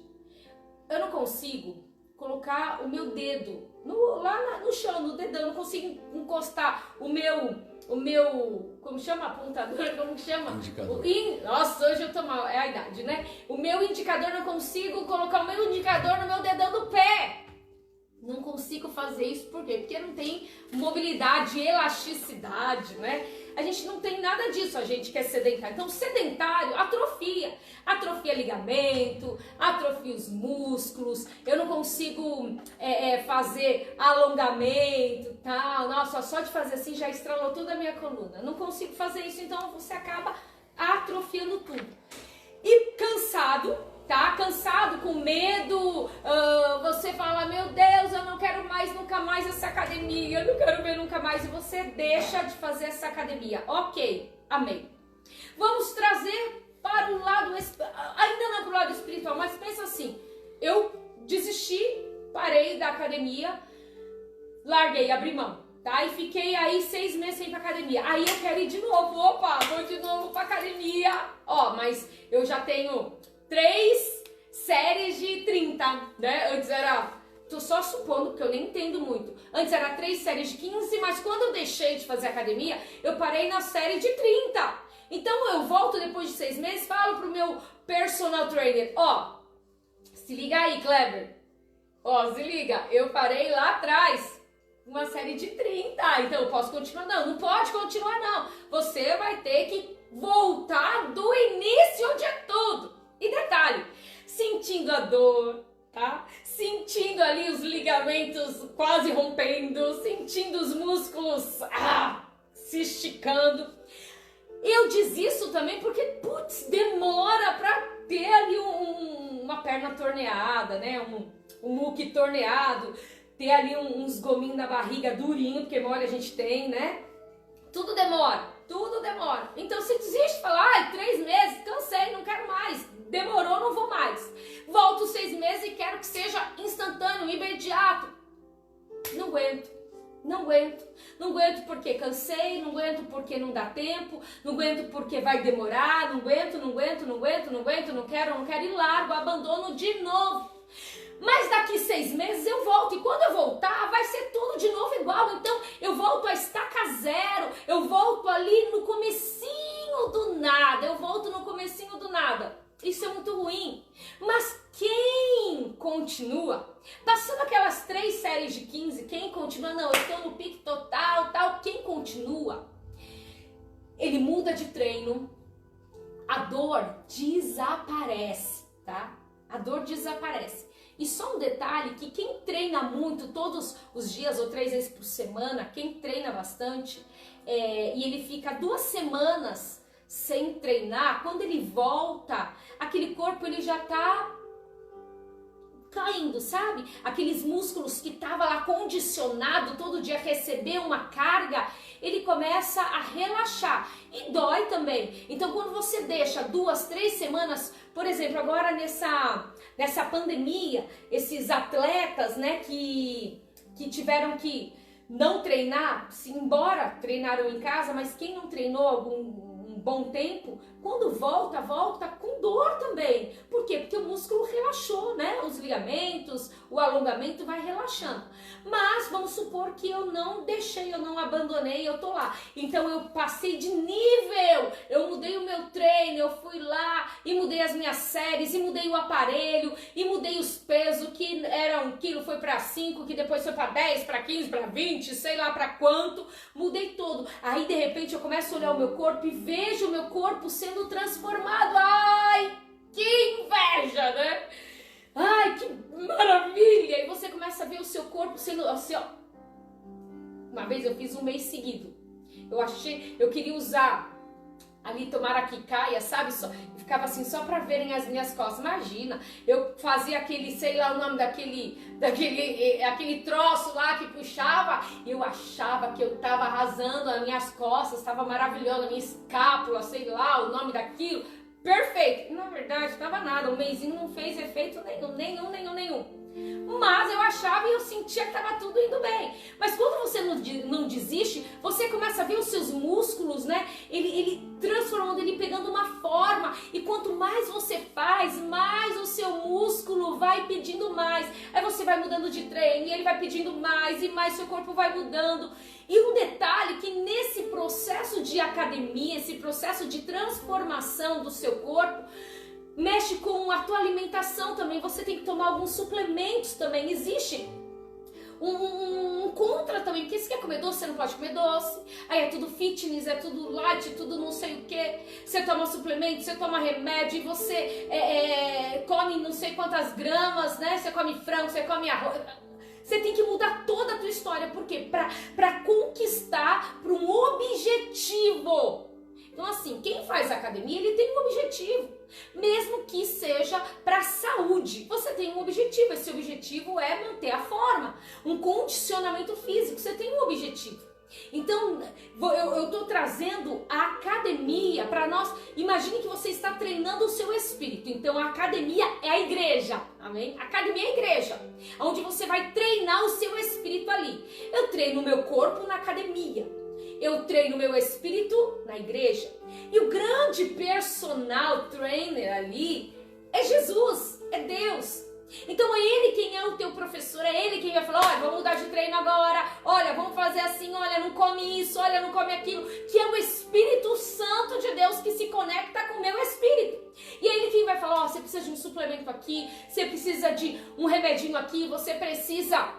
Eu não consigo colocar o meu dedo lá no chão, no dedão. Eu não consigo encostar o meu, como chama? Apontador, como chama? Indicador. Nossa, hoje eu tô mal, é a idade, né? O meu indicador, não consigo colocar o meu indicador no meu dedão do pé. Não consigo fazer isso, por quê? Porque não tem mobilidade, elasticidade, né? A gente não tem nada disso, a gente que é sedentário. Então, sedentário atrofia. Atrofia ligamento, atrofia os músculos. Eu não consigo fazer alongamento, tal. Nossa, só de fazer assim já estralou toda a minha coluna. Não consigo fazer isso, então você acaba atrofiando tudo. E cansado, tá? Cansado, com medo, você fala, meu Deus, eu não quero mais, nunca mais essa academia, eu não quero ver nunca mais, e você deixa de fazer essa academia. Ok, amém. Vamos trazer para o lado, ainda não para o lado espiritual, mas pensa assim, eu desisti, parei da academia, larguei, abri mão, tá? E fiquei aí 6 meses sem ir pra academia. Aí eu quero ir de novo, opa, vou de novo pra academia. Mas eu já tenho 3 séries de 30, né? Antes era, tô só supondo, porque eu nem entendo muito. Antes era 3 séries de 15, mas quando eu deixei de fazer academia, eu parei na série de 30. Então eu volto depois de 6 meses, falo pro meu personal trainer, se liga aí, Kleber. Se liga, eu parei lá atrás, uma série de 30, então eu posso continuar? Não pode continuar não. Você vai ter que voltar do início de tudo. E detalhe, sentindo a dor, tá? Sentindo ali os ligamentos quase rompendo, sentindo os músculos se esticando. Eu desisto também porque, demora pra ter ali uma perna torneada, né? Um muque torneado, ter ali uns gominhos na barriga durinho, porque mole a gente tem, né? Tudo demora. Então você desiste, fala, 3 meses, cansei, não quero mais. Demorou, não vou mais. Volto 6 meses e quero que seja instantâneo, imediato. Não aguento porque cansei, não aguento porque não dá tempo, não aguento porque vai demorar, não aguento, não quero e largo, abandono de novo. Mas daqui 6 meses eu volto, e quando eu voltar vai ser tudo de novo igual. Então eu volto a estaca zero, eu volto ali no comecinho do nada, Isso é muito ruim. Mas quem continua, passando aquelas 3 séries de 15, quem continua, não, eu estou no pique total, quem continua, ele muda de treino, dor desaparece, tá? A dor desaparece. E só um detalhe, que quem treina muito todos os dias ou 3 vezes por semana, quem treina bastante, e ele fica 2 semanas sem treinar, quando ele volta, aquele corpo ele já tá caindo, sabe? Aqueles músculos que tava lá condicionado todo dia a receber uma carga, ele começa a relaxar e dói também. Então quando você deixa 2, 3 semanas, por exemplo, agora nessa pandemia, esses atletas, né, que tiveram que não treinar, embora treinaram em casa, mas quem não treinou um bom tempo, quando volta com dor também. Por quê? Porque o músculo relaxou, né? Os ligamentos, o alongamento vai relaxando. Mas vamos supor que eu não deixei, eu não abandonei, eu tô lá. Então eu passei de nível, eu mudei o meu treino, eu fui lá e mudei as minhas séries, e mudei o aparelho, e mudei os pesos, que era 1 quilo, foi para 5, que depois foi para 10, para 15, para 20, sei lá para quanto, mudei tudo. Aí de repente eu começo a olhar o meu corpo e vejo o meu corpo sendo transformado. Ai, que inveja, né? Ai, que maravilha! E você começa a ver o seu corpo sendo assim, ó. Uma vez eu fiz 1 mês seguido. Eu queria usar ali, tomara que caia, sabe? Ficava assim só pra verem as minhas costas. Imagina, eu fazia aquele, sei lá o nome aquele troço lá que puxava, e eu achava que eu tava arrasando as minhas costas, tava maravilhosa, a minha escápula, sei lá o nome daquilo, perfeito. E na verdade tava nada, 1 mêsinho não fez efeito nenhum. Mas eu achava e eu sentia que tava tudo indo bem. Mas quando você não desiste, você começa a ver os seus músculos, né? Ele transformando, ele pegando uma forma. E quanto mais você faz, mais o seu músculo vai pedindo mais. Aí você vai mudando de treino e ele vai pedindo mais e mais, seu corpo vai mudando. E um detalhe que nesse processo de academia, esse processo de transformação do seu corpo, mexe com a tua alimentação também. Você tem que tomar alguns suplementos também. Existe um contra também, porque se quer comer doce, você não pode comer doce. Aí é tudo fitness, é tudo light, tudo não sei o que. Você toma suplemento, você toma remédio, e você come não sei quantas gramas, né? Você come frango, você come arroz. Você tem que mudar toda a tua história. Por quê? Pra conquistar, para um objetivo. Então assim, quem faz academia, ele tem um objetivo, mesmo que seja para a saúde. Você tem um objetivo, esse objetivo é manter a forma, um condicionamento físico, você tem um objetivo. Então, eu tô trazendo a academia para nós. Imagine que você está treinando o seu espírito. Então, a academia é a igreja, amém? A academia é a igreja, onde você vai treinar o seu espírito ali. Eu treino o meu corpo na academia, eu treino meu espírito na igreja. E o grande personal trainer ali é Jesus, é Deus. Então é Ele quem é o teu professor, é Ele quem vai falar, olha, vamos mudar de treino agora, olha, vamos fazer assim, olha, não come isso, olha, não come aquilo, que é o Espírito Santo de Deus que se conecta com o meu espírito. E é Ele quem vai falar, ó, você precisa de um suplemento aqui, você precisa de um remedinho aqui, você precisa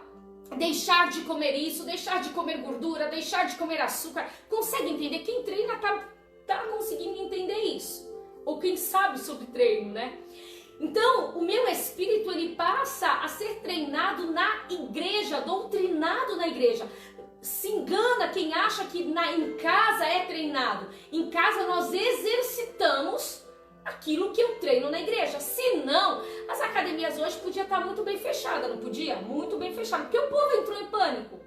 deixar de comer isso, deixar de comer gordura, deixar de comer açúcar. Consegue entender? Quem treina tá conseguindo entender isso. Ou quem sabe sobre treino, né? Então, o meu espírito, ele passa a ser treinado na igreja, doutrinado na igreja. Se engana quem acha que em casa é treinado. Em casa nós exercitamos aquilo que eu treino na igreja. Se não, as academias hoje podiam estar muito bem fechadas, não podia? Muito bem fechada, porque o povo entrou em pânico.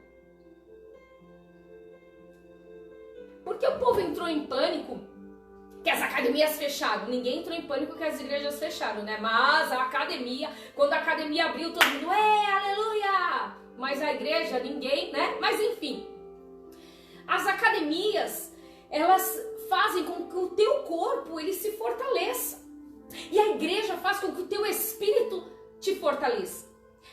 Porque o povo entrou em pânico que as academias fecharam. Ninguém entrou em pânico que as igrejas fecharam, né? Mas a academia, quando a academia abriu, todo mundo, aleluia! Mas a igreja, ninguém, né? Mas enfim, as academias, elas fazem com que o teu corpo, ele se fortaleça. E a igreja faz com que o teu espírito te fortaleça.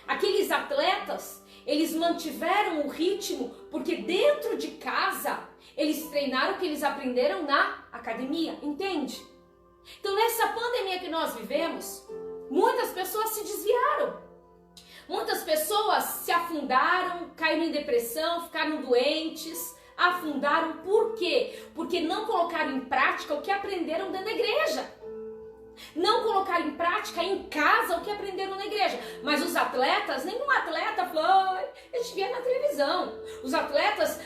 Aqueles atletas, eles mantiveram o ritmo, porque dentro de casa, eles treinaram o que eles aprenderam na academia, entende? Então nessa pandemia que nós vivemos, muitas pessoas se desviaram. Muitas pessoas se afundaram, caíram em depressão, ficaram doentes, afundaram. Por quê? Porque não colocaram em prática o que aprenderam dentro da igreja. colocar em prática em casa o que aprenderam na igreja. Mas os atletas, nenhum atleta falou, a gente via na televisão. Os atletas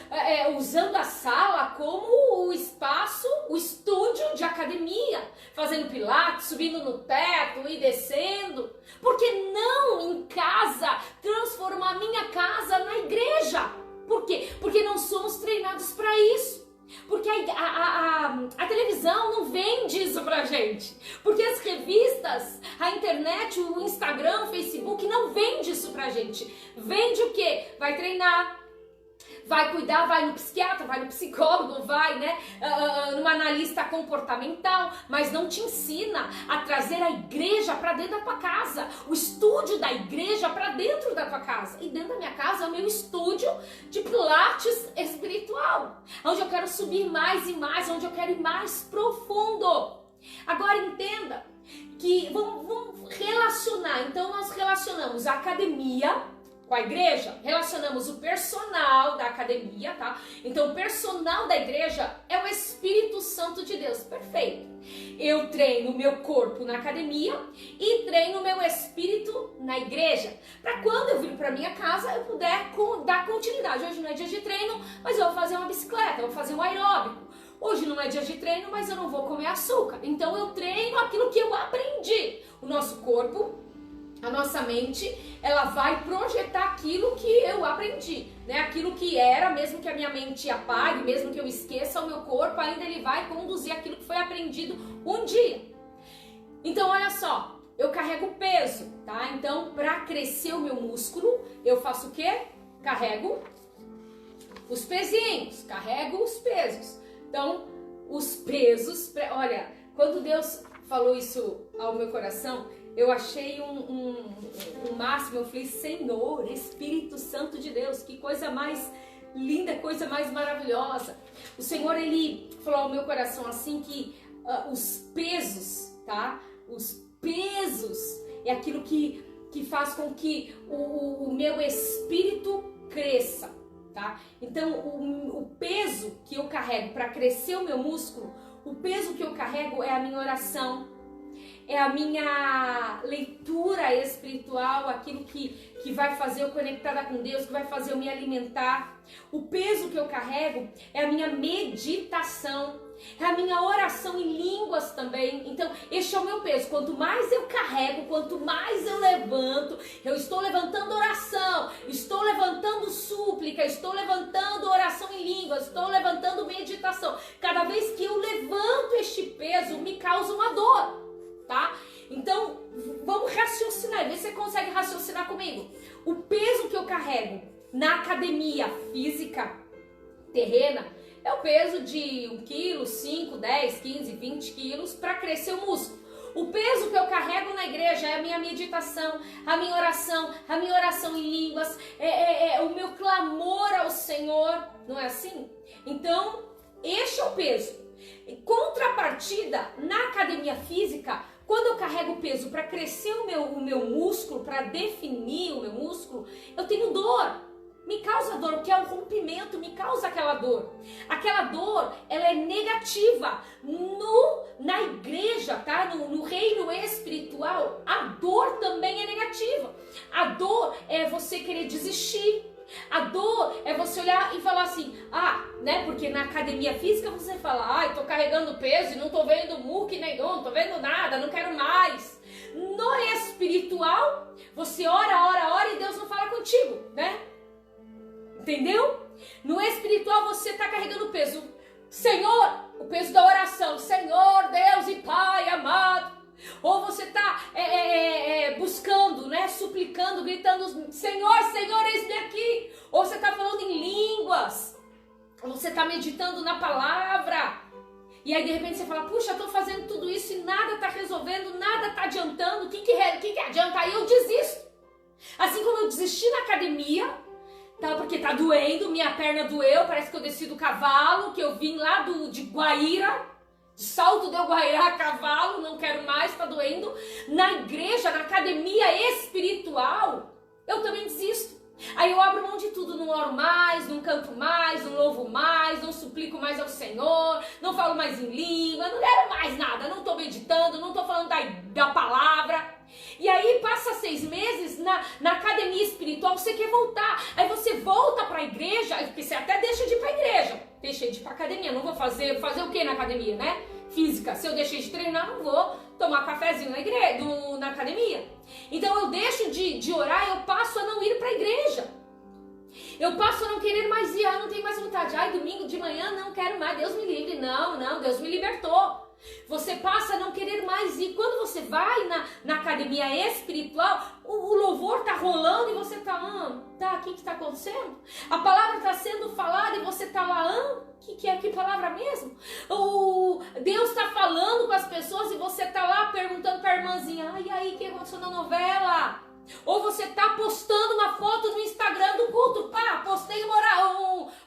usando a sala como o espaço, o estúdio de academia, fazendo pilates, subindo no teto e descendo. Por que não em casa transformar a minha casa na igreja? Por quê? Porque não somos treinados para isso. Porque a televisão não vende isso pra gente. Porque as revistas, a internet, o Instagram, o Facebook não vende isso pra gente. Vende o quê? Vai treinar, vai cuidar, vai no psiquiatra, vai no psicólogo, vai, numa analista comportamental, mas não te ensina a trazer a igreja para dentro da tua casa, o estúdio da igreja para dentro da tua casa. E dentro da minha casa é o meu estúdio de pilates espiritual, onde eu quero subir mais e mais, onde eu quero ir mais profundo. Agora entenda que vamos relacionar, então nós relacionamos a academia com a igreja, relacionamos o personal da academia, tá? Então o personal da igreja é o Espírito Santo de Deus, perfeito. Eu treino o meu corpo na academia e treino o meu espírito na igreja, para quando eu vir para minha casa eu puder dar continuidade. Hoje não é dia de treino, mas eu vou fazer uma bicicleta, eu vou fazer um aeróbico. Hoje não é dia de treino, mas eu não vou comer açúcar. Então eu treino aquilo que eu aprendi. O nosso corpo, a nossa mente, ela vai projetar aquilo que eu aprendi, né? Aquilo que era, mesmo que a minha mente apague, mesmo que eu esqueça, o meu corpo ainda ele vai conduzir aquilo que foi aprendido um dia. Então, olha só, eu carrego peso, tá? Então, para crescer o meu músculo, eu faço o quê? Carrego os pezinhos, carrego os pesos. Então, os pesos, olha, quando Deus falou isso ao meu coração, eu achei um máximo. Eu falei, Senhor, Espírito Santo de Deus, que coisa mais linda, coisa mais maravilhosa. O Senhor, ele falou ao meu coração assim que os pesos, tá? Os pesos é aquilo que faz com que o meu espírito cresça, tá? Então, o peso que eu carrego para crescer o meu músculo, o peso que eu carrego é a minha oração, é a minha leitura espiritual, aquilo que vai fazer eu conectada com Deus, que vai fazer eu me alimentar. O peso que eu carrego é a minha meditação, é a minha oração em línguas também. Então, este é o meu peso. Quanto mais eu carrego, quanto mais eu levanto, eu estou levantando oração, estou levantando súplica, estou levantando oração em línguas, estou levantando meditação. Cada vez que eu levanto este peso, me causa uma dor. Tá? Então, vamos raciocinar, vê se você consegue raciocinar comigo. O peso que eu carrego na academia física terrena é o peso de 1 quilo, 5, 10, 15, 20 quilos para crescer o músculo. O peso que eu carrego na igreja é a minha meditação, a minha oração em línguas, é o meu clamor ao Senhor, não é assim? Então, este é o peso. Em contrapartida, na academia física, quando eu carrego o peso para crescer o meu músculo, para definir o meu músculo, eu tenho dor. Me causa dor, o que é o rompimento, me causa aquela dor. Aquela dor, ela é negativa. Na igreja, tá? No reino espiritual, a dor também é negativa. A dor é você querer desistir. A dor é você olhar e falar assim, porque na academia física você fala, eu tô carregando peso e não tô vendo muque nenhum, não tô vendo nada, não quero mais. No espiritual, você ora e Deus não fala contigo, né? Entendeu? No espiritual você tá carregando peso. Senhor, o peso da oração, Senhor, Deus e Pai amado. Ou você está buscando, né, suplicando, gritando, Senhor, Senhor, eis-me aqui. Ou você está falando em línguas. Ou você está meditando na palavra. E aí de repente você fala, puxa, eu estou fazendo tudo isso e nada está resolvendo, nada está adiantando. O que adianta? Aí eu desisto. Assim como eu desisti na academia, tá, porque tá doendo, minha perna doeu, parece que eu desci do cavalo, que eu vim lá de Guaíra. Salto de Guairá a cavalo, não quero mais, tá doendo. Na igreja, na academia espiritual, eu também desisto. Aí eu abro mão de tudo, não oro mais, não canto mais, não louvo mais, não suplico mais ao Senhor, não falo mais em língua, não quero mais nada, não tô meditando, não tô falando da palavra. E aí passa 6 meses na academia espiritual, você quer voltar. Aí você volta para a igreja, porque você até deixa de ir para a igreja. Deixei de ir para a academia, não vou fazer o que na academia, né? Física. Se eu deixei de treinar, não vou tomar cafezinho na academia. Então eu deixo de orar, eu passo a não ir para a igreja. Eu passo a não querer mais ir, não tenho mais vontade. Ai, domingo de manhã não quero mais, Deus me livre. Não, Deus me libertou. Você passa a não querer mais ir. Quando você vai na academia espiritual, o louvor tá rolando e você tá, o que tá acontecendo? A palavra tá sendo falada e você tá lá, que palavra mesmo? Deus tá falando com as pessoas e você tá lá perguntando pra irmãzinha, e aí, o que aconteceu na novela? Ou você tá postando uma foto no Instagram do culto,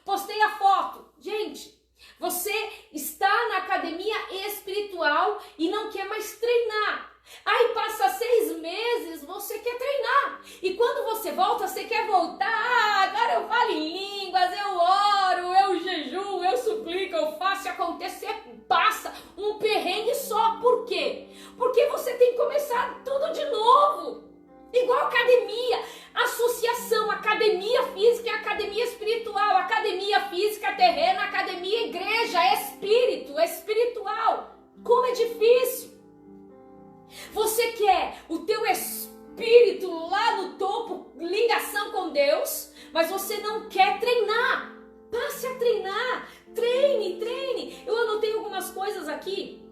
postei a foto. Gente, você está na academia espiritual e não quer mais treinar. Aí passa 6 meses, você quer treinar. E quando você volta, você quer voltar. Agora eu falo em línguas, eu oro, eu jejuo, eu suplico, eu faço e acontece. Você passa um perrengue só. Por quê? Porque você tem que começar tudo de novo. Igual academia, associação, academia física e academia espiritual, academia física terrena, academia igreja, espiritual. Como é difícil. Você quer o teu espírito lá no topo, ligação com Deus, mas você não quer treinar. Passe a treinar, treine. Eu anotei algumas coisas aqui.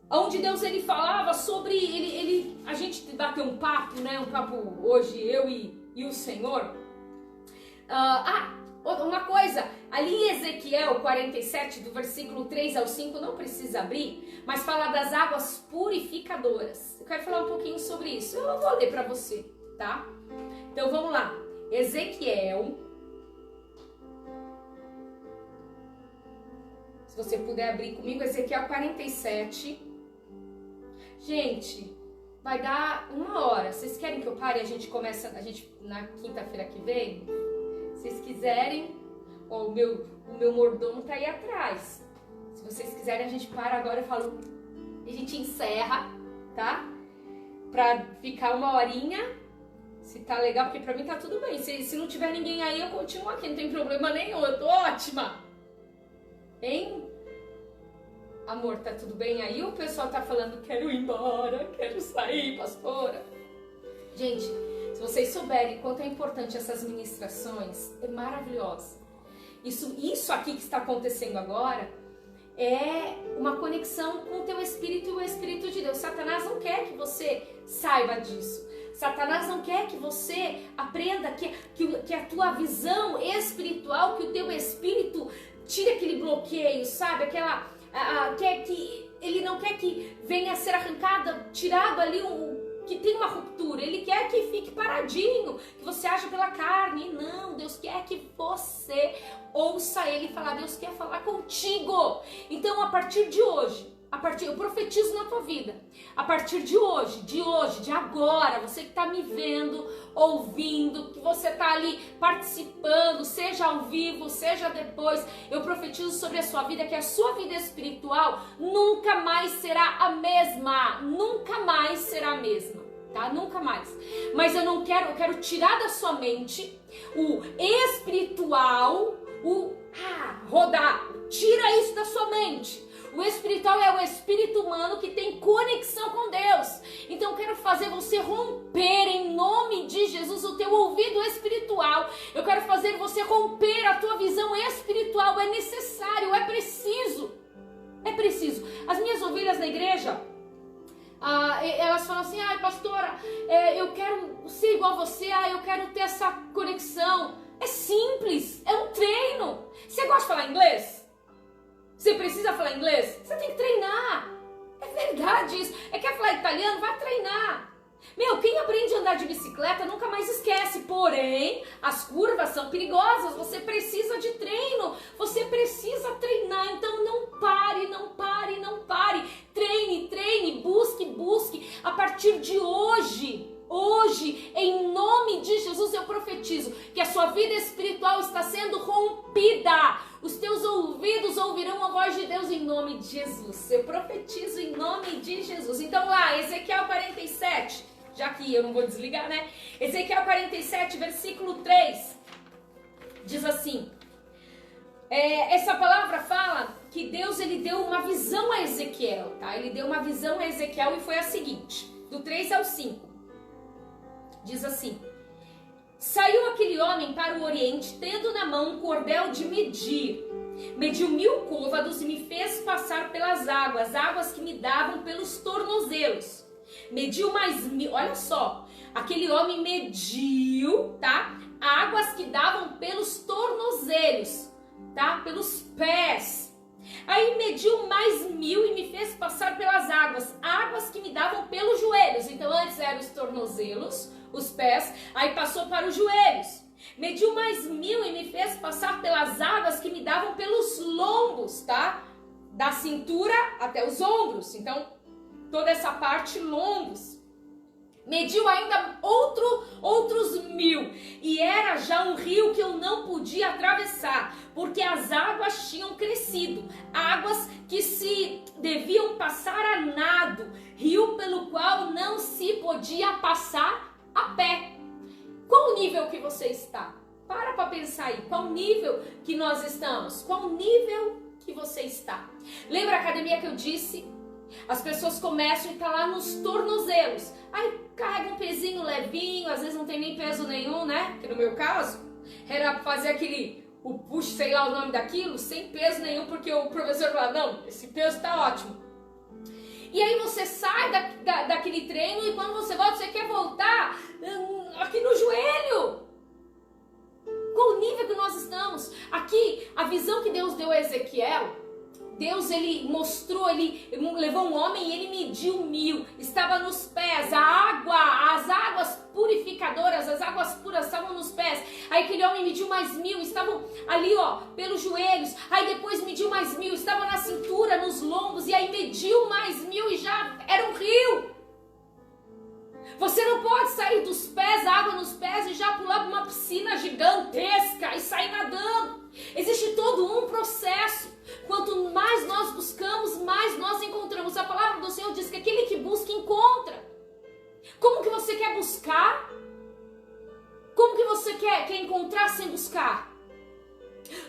Onde Deus ele falava sobre, a gente bateu um papo, né? Um papo hoje, eu e o Senhor. Uma coisa, ali em Ezequiel 47, do versículo 3 ao 5, não precisa abrir, mas fala das águas purificadoras. Eu quero falar um pouquinho sobre isso. Eu vou ler para você, tá? Então vamos lá. Ezequiel. Se você puder abrir comigo, Ezequiel 47. Gente, vai dar 1 hora. Vocês querem que eu pare e a gente começa na quinta-feira que vem? Se vocês quiserem, o meu mordomo tá aí atrás. Se vocês quiserem, a gente para agora e a gente encerra, tá? Pra ficar 1 horinha. Se tá legal, porque pra mim tá tudo bem. Se não tiver ninguém aí, eu continuo aqui, não tem problema nenhum. Eu tô ótima. Hein? Amor, tá tudo bem aí? O pessoal tá falando, quero ir embora, quero sair, pastora. Gente, se vocês souberem quanto é importante essas ministrações, é maravilhosa. Isso aqui que está acontecendo agora é uma conexão com o teu espírito e o Espírito de Deus. Satanás não quer que você saiba disso. Satanás não quer que você aprenda que a tua visão espiritual, que o teu espírito tire aquele bloqueio, sabe? Ele não quer que venha a ser tirado ali que tem uma ruptura. Ele quer que fique paradinho, que você haja pela carne. Não, Deus quer que você ouça Ele falar. Deus quer falar contigo. Então, a partir de hoje, eu profetizo na tua vida. A partir de hoje, de agora, você que está me vendo, ouvindo, que você está ali participando, seja ao vivo, seja depois, eu profetizo sobre a sua vida, que a sua vida espiritual nunca mais será a mesma. Nunca mais será a mesma, tá? Nunca mais. Mas eu quero tirar da sua mente o espiritual, rodar. Tira isso da sua mente. O espiritual é o espírito humano que tem conexão com Deus. Então eu quero fazer você romper em nome de Jesus o teu ouvido espiritual. Eu quero fazer você romper a tua visão espiritual. É necessário, é preciso. É preciso. As minhas ovelhas na igreja, elas falam assim, pastora, eu quero ser igual a você, eu quero ter essa conexão. É simples, é um treino. Você gosta de falar inglês? Você precisa falar inglês? Você tem que treinar. É verdade isso. Quer falar italiano? Vai treinar. Quem aprende a andar de bicicleta nunca mais esquece. Porém, as curvas são perigosas. Você precisa de treino. Você precisa treinar. Então não pare. Treine. Busque. A partir de hoje, em nome de Jesus, eu profetizo que a sua vida espiritual está sendo rompida. Os teus ouvidos ouvirão a voz de Deus em nome de Jesus. Eu profetizo em nome de Jesus. Então lá, Ezequiel 47, já que eu não vou desligar, né? Ezequiel 47, versículo 3, diz assim, essa palavra fala que Deus, ele deu uma visão a Ezequiel, tá? Ele deu uma visão a Ezequiel e foi a seguinte, do 3 ao 5, diz assim, saiu aquele homem para o oriente, tendo na mão um cordel de medir. Mediu 1000 côvados e me fez passar pelas águas que me davam pelos tornozelos. Mediu mais 1000, olha só, aquele homem mediu, tá? Águas que davam pelos tornozelos, tá? Pelos pés. Aí mediu mais 1000 e me fez passar pelas águas que me davam pelos joelhos. Então antes eram os tornozelos, os pés, aí passou para os joelhos. Mediu mais 1000 e me fez passar pelas águas que me davam pelos lombos, tá? Da cintura até os ombros. Então, toda essa parte, lombos. Mediu ainda outros 1000. E era já um rio que eu não podia atravessar, porque as águas tinham crescido. Águas que se deviam passar a nado. Rio pelo qual não se podia passar a pé. Qual o nível que você está? Para pensar aí. Qual nível que nós estamos? Qual nível que você está? Lembra a academia que eu disse? As pessoas começam e tá lá nos tornozelos. Aí carrega um pezinho levinho, às vezes não tem nem peso nenhum, né? Que no meu caso, era fazer o push, sei lá o nome daquilo, sem peso nenhum, porque o professor falava, não, esse peso tá ótimo. E aí você sai daquele treino e quando você volta, você quer voltar aqui no joelho. Qual o nível que nós estamos? Aqui, a visão que Deus deu a Ezequiel, Deus, ele mostrou, ele levou um homem e ele mediu 1000, estava nos pés, as águas purificadoras, as águas puras estavam nos pés. Aí aquele homem mediu mais 1000, estavam ali, ó, pelos joelhos. Aí depois mediu mais 1000, estava na cintura, nos lombos, e aí mediu mais 1000 e já era um rio. Você não pode sair dos pés, água nos pés e já pular para uma piscina gigantesca e sair nadando. Existe todo um processo. Quanto mais nós buscamos, mais nós encontramos. A palavra do Senhor diz que aquele que busca, encontra. Como que você quer buscar? Como que você quer encontrar sem buscar?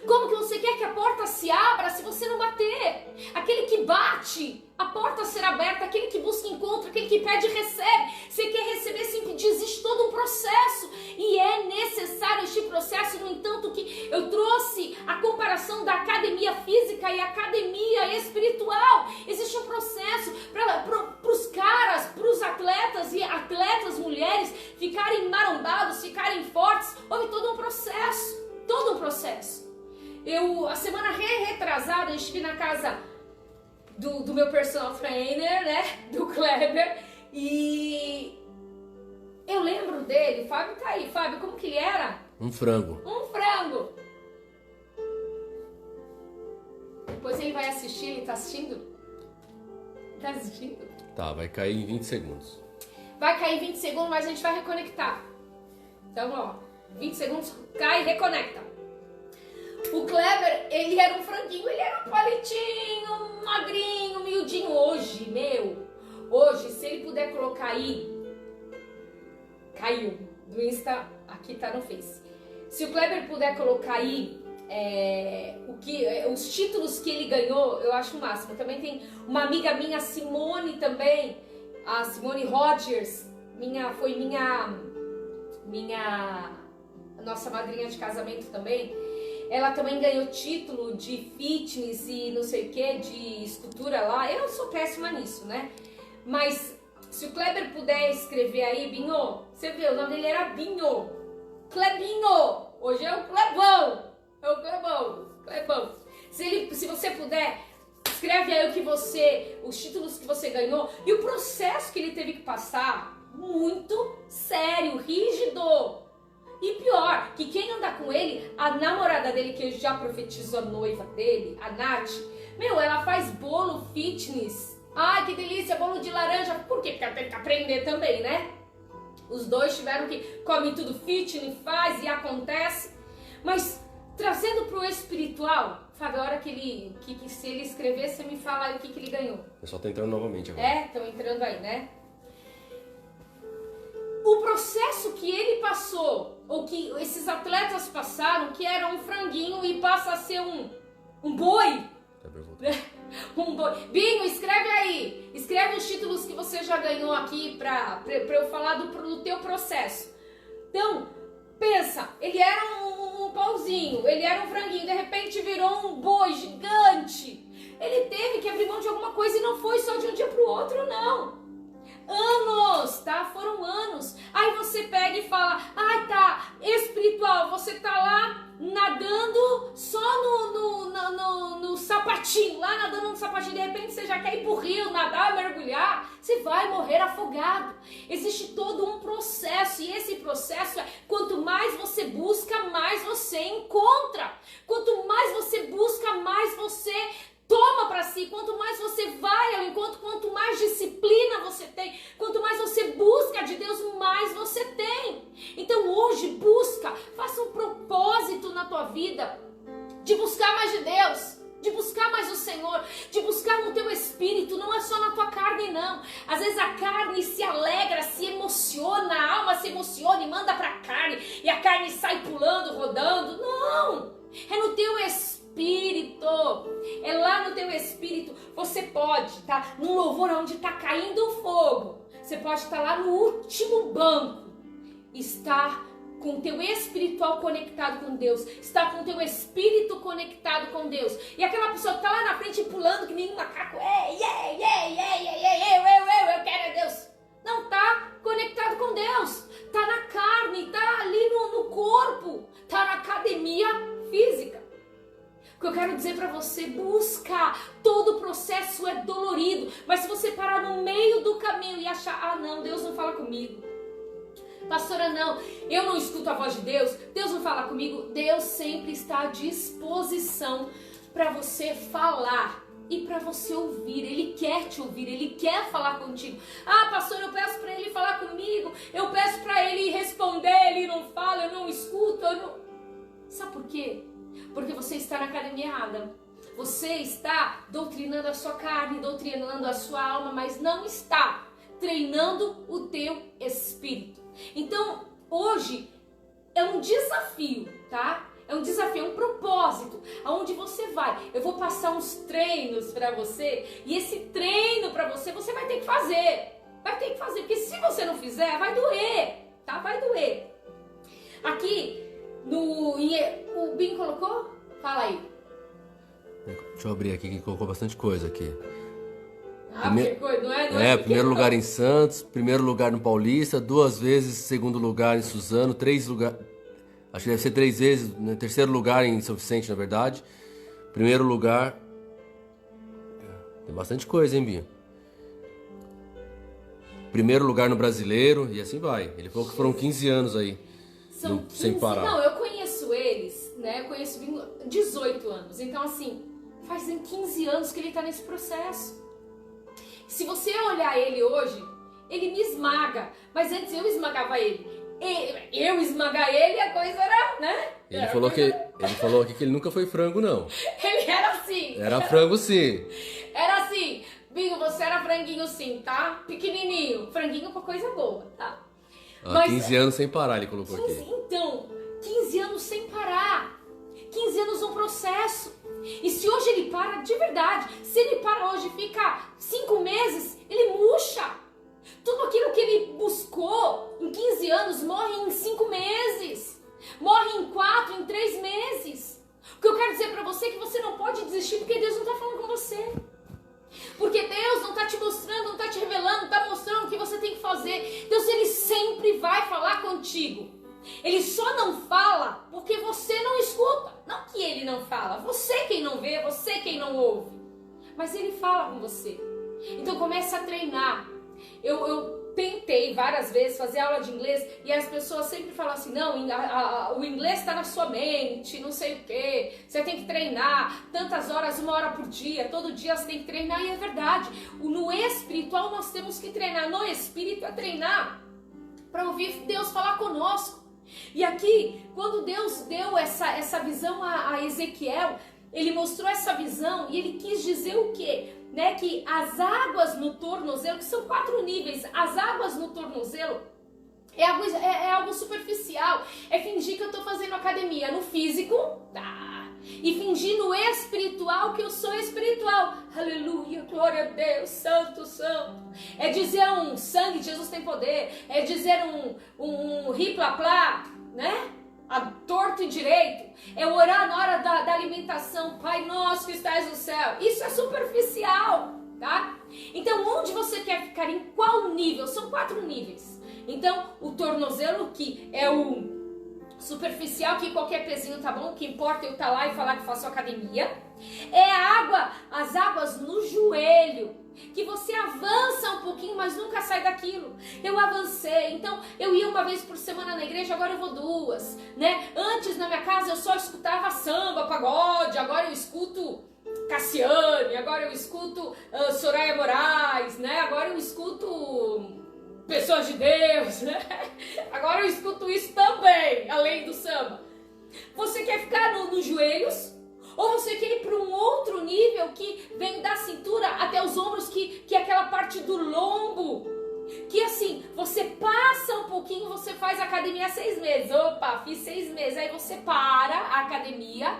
Como que você quer que a porta se abra se você não bater? Aquele que bate, a porta será aberta. Aquele que busca, encontra. Aquele que pede, recebe. Você quer receber sem pedir, existe todo um processo. E é necessário este processo. No entanto, que eu trouxe a comparação da academia física e academia espiritual. Existe um processo para os caras, para os atletas e atletas mulheres ficarem marombados, ficarem fortes. Houve todo um processo. Todo um processo. A semana retrasada, eu estive na casa do meu personal trainer, né? Do Kleber. E eu lembro dele. Fábio tá aí. Fábio, como que ele era? Um frango. Um frango. Depois ele vai assistir. Ele tá assistindo? Tá assistindo? Tá, vai cair em 20 segundos. Vai cair 20 segundos, mas a gente vai reconectar. Então, ó. 20 segundos, cai e reconecta. O Kleber, ele era um franguinho, ele era um palitinho, magrinho, miudinho. Hoje, se ele puder colocar aí, caiu, do Insta, aqui tá no Face. Se o Kleber puder colocar aí os títulos que ele ganhou, eu acho o máximo. Também tem uma amiga minha, Simone também, a Simone Rogers, foi minha nossa madrinha de casamento também. Ela também ganhou título de fitness e não sei o que, de escultura lá. Eu sou péssima nisso, né? Mas se o Kleber puder escrever aí, Binho, você vê, o nome dele era Binho. Clebinho! Hoje é o Clebão! É o Clebão. Se você puder, escreve aí os títulos que você ganhou e o processo que ele teve que passar. Muito sério, rígido. E pior, que quem anda com ele, a namorada dele, que já profetizou a noiva dele, a Nath, ela faz bolo fitness. Ai, que delícia, bolo de laranja. Por quê? Porque ela tem que aprender também, né? Os dois tiveram que comer tudo fitness, faz e acontece. Mas trazendo pro espiritual, Fábio, a hora que se ele escrever, você me fala aí o que ele ganhou. O pessoal tá entrando novamente agora. Estão entrando aí, né? o processo que ele passou, ou que esses atletas passaram, que era um franguinho e passa a ser um boi. Um boi. Binho, escreve aí. Escreve os títulos que você já ganhou aqui pra eu falar do teu processo. Então, pensa, ele era um pauzinho, ele era um franguinho, de repente virou um boi gigante. Ele teve que abrir mão de alguma coisa e não foi só de um dia pro outro, não. Anos, tá? Foram anos. Aí você pega e fala, tá, espiritual, você tá lá nadando só no sapatinho, lá nadando no sapatinho, de repente você já quer ir pro rio, nadar, mergulhar, você vai morrer afogado. Existe todo um processo, e esse processo é, quanto mais você busca, mais você encontra. Quanto mais você busca, mais você toma para si. Quanto mais você vai ao encontro, quanto mais disciplina você tem, quanto mais você busca de Deus, mais você tem. Então hoje busca, faça um propósito na tua vida de buscar mais de Deus, de buscar mais o Senhor, de buscar no teu espírito, não é só na tua carne não. Às vezes a carne se alegra, se emociona, a alma se emociona e manda para a carne, e a carne sai pulando, rodando. Não, é no teu espírito. É lá no teu espírito. Você pode estar num louvor onde está caindo o fogo, você pode estar lá no último banco, estar com o teu espiritual conectado com Deus, estar com o teu espírito conectado com Deus, e aquela pessoa que está lá na frente pulando que nem um macaco, eu quero é Deus, não está conectado com Deus, está na carne, está ali no corpo, está na academia física. O que eu quero dizer para você, busca, todo o processo é dolorido, mas se você parar no meio do caminho e achar, não, Deus não fala comigo, pastora, não, eu não escuto a voz de Deus, Deus não fala comigo, Deus sempre está à disposição para você falar e para você ouvir. Ele quer te ouvir, Ele quer falar contigo. Pastor, eu peço para Ele falar comigo, eu peço para Ele responder, Ele não fala, eu não escuto, Sabe por quê? Porque você está na academia errada. Você está doutrinando a sua carne, doutrinando a sua alma, mas não está treinando o teu espírito. Então, hoje é um desafio, tá? É um desafio, é um propósito. Aonde você vai? Eu vou passar uns treinos para você, e esse treino para você, você vai ter que fazer. Vai ter que fazer, porque se você não fizer, vai doer, tá? Vai doer. Aqui, o Bim colocou? Fala aí. Deixa eu abrir aqui, que colocou bastante coisa aqui. Não é primeiro lugar em Santos, primeiro lugar no Paulista, 2 vezes segundo lugar em Suzano, 3 lugares, acho que deve ser 3 vezes, né? Terceiro lugar em São Vicente, na verdade. Primeiro lugar. Tem bastante coisa, hein, Binho? Primeiro lugar no Brasileiro, e assim vai. Ele falou que foram 15 anos aí. São 15, sem parar. Não, eu conheço eles, né? Eu conheço 18 anos. Então, assim, fazem 15 anos que ele tá nesse processo. Se você olhar ele hoje, ele me esmaga. Mas antes eu esmagava ele. Eu esmagar ele, a coisa era, né? Ele falou aqui que ele nunca foi frango, não. Ele era assim. Era frango, sim. Era assim. Binho, você era franguinho sim, tá? Pequenininho. Franguinho com coisa boa, tá? 15 anos sem parar, ele colocou 15, aqui. Então, 15 anos sem parar. 15 anos no processo. E se hoje ele para, de verdade, se ele para hoje e fica 5 meses, ele murcha. Tudo aquilo que ele buscou em 15 anos morre em 5 meses. Morre em 4, em 3 meses. O que eu quero dizer pra você é que você não pode desistir porque Deus não tá falando com você. Porque Deus não está te mostrando, não está te revelando, não está mostrando o que você tem que fazer. Deus, Ele sempre vai falar contigo. Ele só não fala porque você não escuta. Não que Ele não fala, você quem não vê, você quem não ouve. Mas Ele fala com você. Então comece a treinar. Eu tentei várias vezes fazer aula de inglês e as pessoas sempre falam assim, não, o inglês está na sua mente, não sei o que, você tem que treinar tantas horas, 1 hora por dia, todo dia você tem que treinar, e é verdade, no espiritual nós temos que treinar, no espírito é treinar para ouvir Deus falar conosco. E aqui, quando Deus deu essa visão a Ezequiel, Ele mostrou essa visão e Ele quis dizer o quê? Né, que as águas no tornozelo, que são 4 níveis, as águas no tornozelo, É algo superficial. É fingir que eu tô fazendo academia no físico, tá? E fingir no espiritual que eu sou espiritual. Aleluia, glória a Deus, santo, santo. É dizer um sangue de Jesus tem poder. É dizer um riplá-plá, né? A torto e direito. É orar na hora da alimentação. Pai nosso que estás no céu. Isso é superficial, tá? Então, onde você quer ficar? Em qual nível? São 4 níveis. Então, o tornozelo, que é o superficial, que qualquer pezinho tá bom, o que importa é eu estar lá e falar que faço academia. É as águas no joelho, que você avança um pouquinho, mas nunca sai daquilo. Eu avancei, então eu ia uma vez por semana na igreja, agora eu vou 2, né? Antes na minha casa eu só escutava samba, pagode, agora eu escuto Cassiane, agora eu escuto Soraya Moraes, né? Agora eu escuto pessoas de Deus, né? Agora eu escuto isso também, além do samba. Você quer ficar nos joelhos? Ou você quer ir para um outro nível que vem da cintura até os ombros, que é aquela parte do lombo? Que assim, você passa um pouquinho, você faz academia 6 meses. Opa, fiz 6 meses. Aí você para a academia,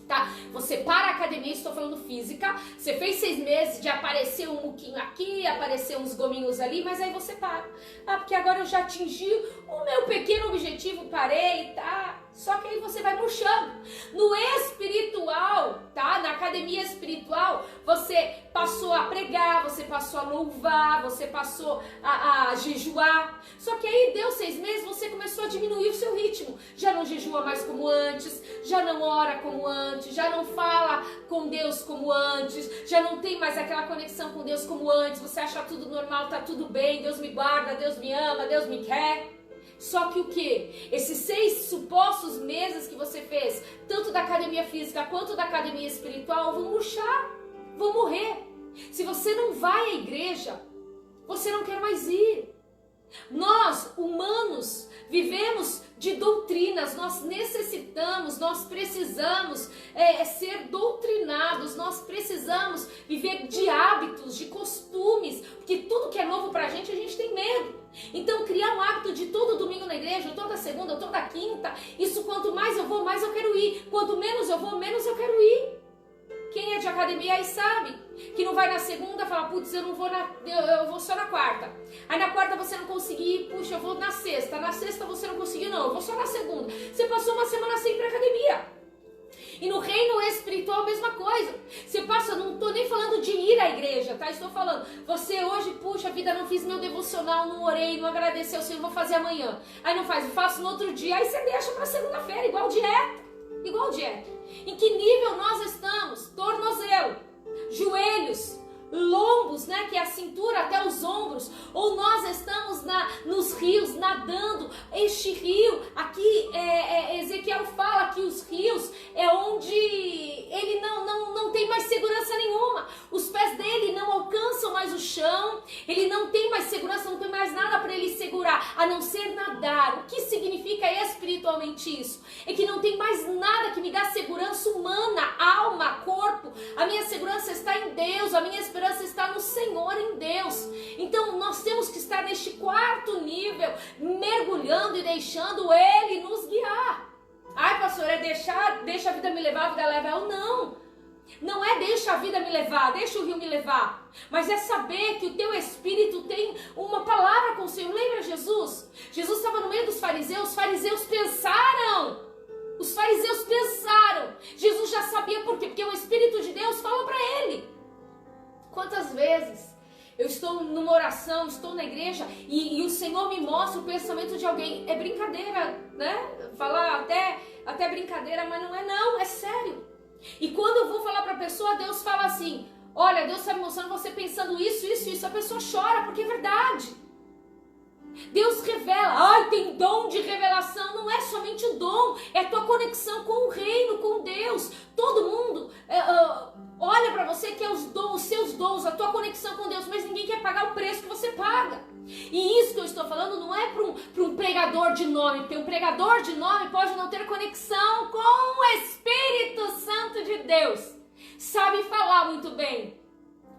tá? Você para a academia, estou falando física. Você fez 6 meses de aparecer um muquinho aqui, aparecer uns gominhos ali, mas aí você para. Ah, porque agora eu já atingi o meu pequeno objetivo, parei, tá? Só que aí você vai murchando. No espiritual, tá? Na academia espiritual, você passou a pregar, você passou a louvar, você passou a jejuar. Só que aí deu 6 meses, você começou a diminuir o seu ritmo. Já não jejua mais como antes, já não ora como antes, já não fala com Deus como antes, já não tem mais aquela conexão com Deus como antes. Você acha tudo normal, tá tudo bem, Deus me guarda, Deus me ama, Deus me quer. Só que o que? Esses 6 supostos meses que você fez, tanto da academia física quanto da academia espiritual, vão murchar, vão morrer. Se você não vai à igreja, você não quer mais ir. Nós, humanos, vivemos de doutrinas, nós necessitamos, nós precisamos ser doutrinados, nós precisamos viver de hábitos, de costumes, porque tudo que é novo pra gente, a gente tem medo. Então criar um hábito de todo domingo na igreja, ou toda segunda, ou toda quinta, isso quanto mais eu vou, mais eu quero ir. Quanto menos eu vou, menos eu quero ir. Quem é de academia aí sabe que não vai na segunda, fala, putz, eu não vou eu vou só na quarta. Aí na quarta você não conseguir, puxa, eu vou na sexta. Na sexta você não conseguiu, não, eu vou só na segunda. Você passou uma semana sem ir pra academia. E no reino espiritual a mesma coisa. Você passa, não tô nem falando de ir à igreja, tá? Estou falando, você hoje, puxa vida, não fiz meu devocional, não orei, não agradeci ao Senhor, vou fazer amanhã. Aí não faz, eu faço no outro dia, aí você deixa pra segunda-feira, igual dieta. Igual dieta. Em que nível nós estamos? Tornozelo, joelhos, lombos, né, que é a cintura até os ombros, ou nós estamos nos rios nadando. Este rio, aqui Ezequiel fala que os rios é onde ele não tem mais segurança nenhuma, os pés dele não alcançam mais o chão, ele não tem mais segurança, não tem mais nada para ele segurar, a não ser nadar. O que significa espiritualmente isso? É que não tem mais nada que me dá segurança humana, alma, corpo. A minha segurança está em Deus, a minha esperança está no Senhor, em Deus. Então nós temos que estar neste 4º nível, mergulhando e deixando Ele nos guiar. Ai, pastor, deixa a vida me levar, a vida leva eu? Não é deixa a vida me levar, deixa o rio me levar. Mas é saber que o teu espírito tem uma palavra com o Senhor. Lembra Jesus? Jesus estava no meio dos fariseus, os fariseus pensaram. Jesus já sabia por quê? Porque o Espírito de Deus fala para ele. Quantas vezes eu estou numa oração, estou na igreja e o Senhor me mostra o pensamento de alguém. É brincadeira, né? Falar até brincadeira, mas não, é sério. E quando eu vou falar para a pessoa, Deus fala assim, olha, Deus está me mostrando você pensando isso. A pessoa chora, porque é verdade. Deus revela, tem dom de revelação, não é somente o dom, é a tua conexão com o reino, com Deus. Todo mundo olha para você que é os seus dons, a tua conexão com Deus, mas ninguém quer pagar o preço que você paga. E isso que eu estou falando não é para um pregador de nome, porque um pregador de nome pode não ter conexão com o Espírito Santo de Deus. Sabe falar muito bem,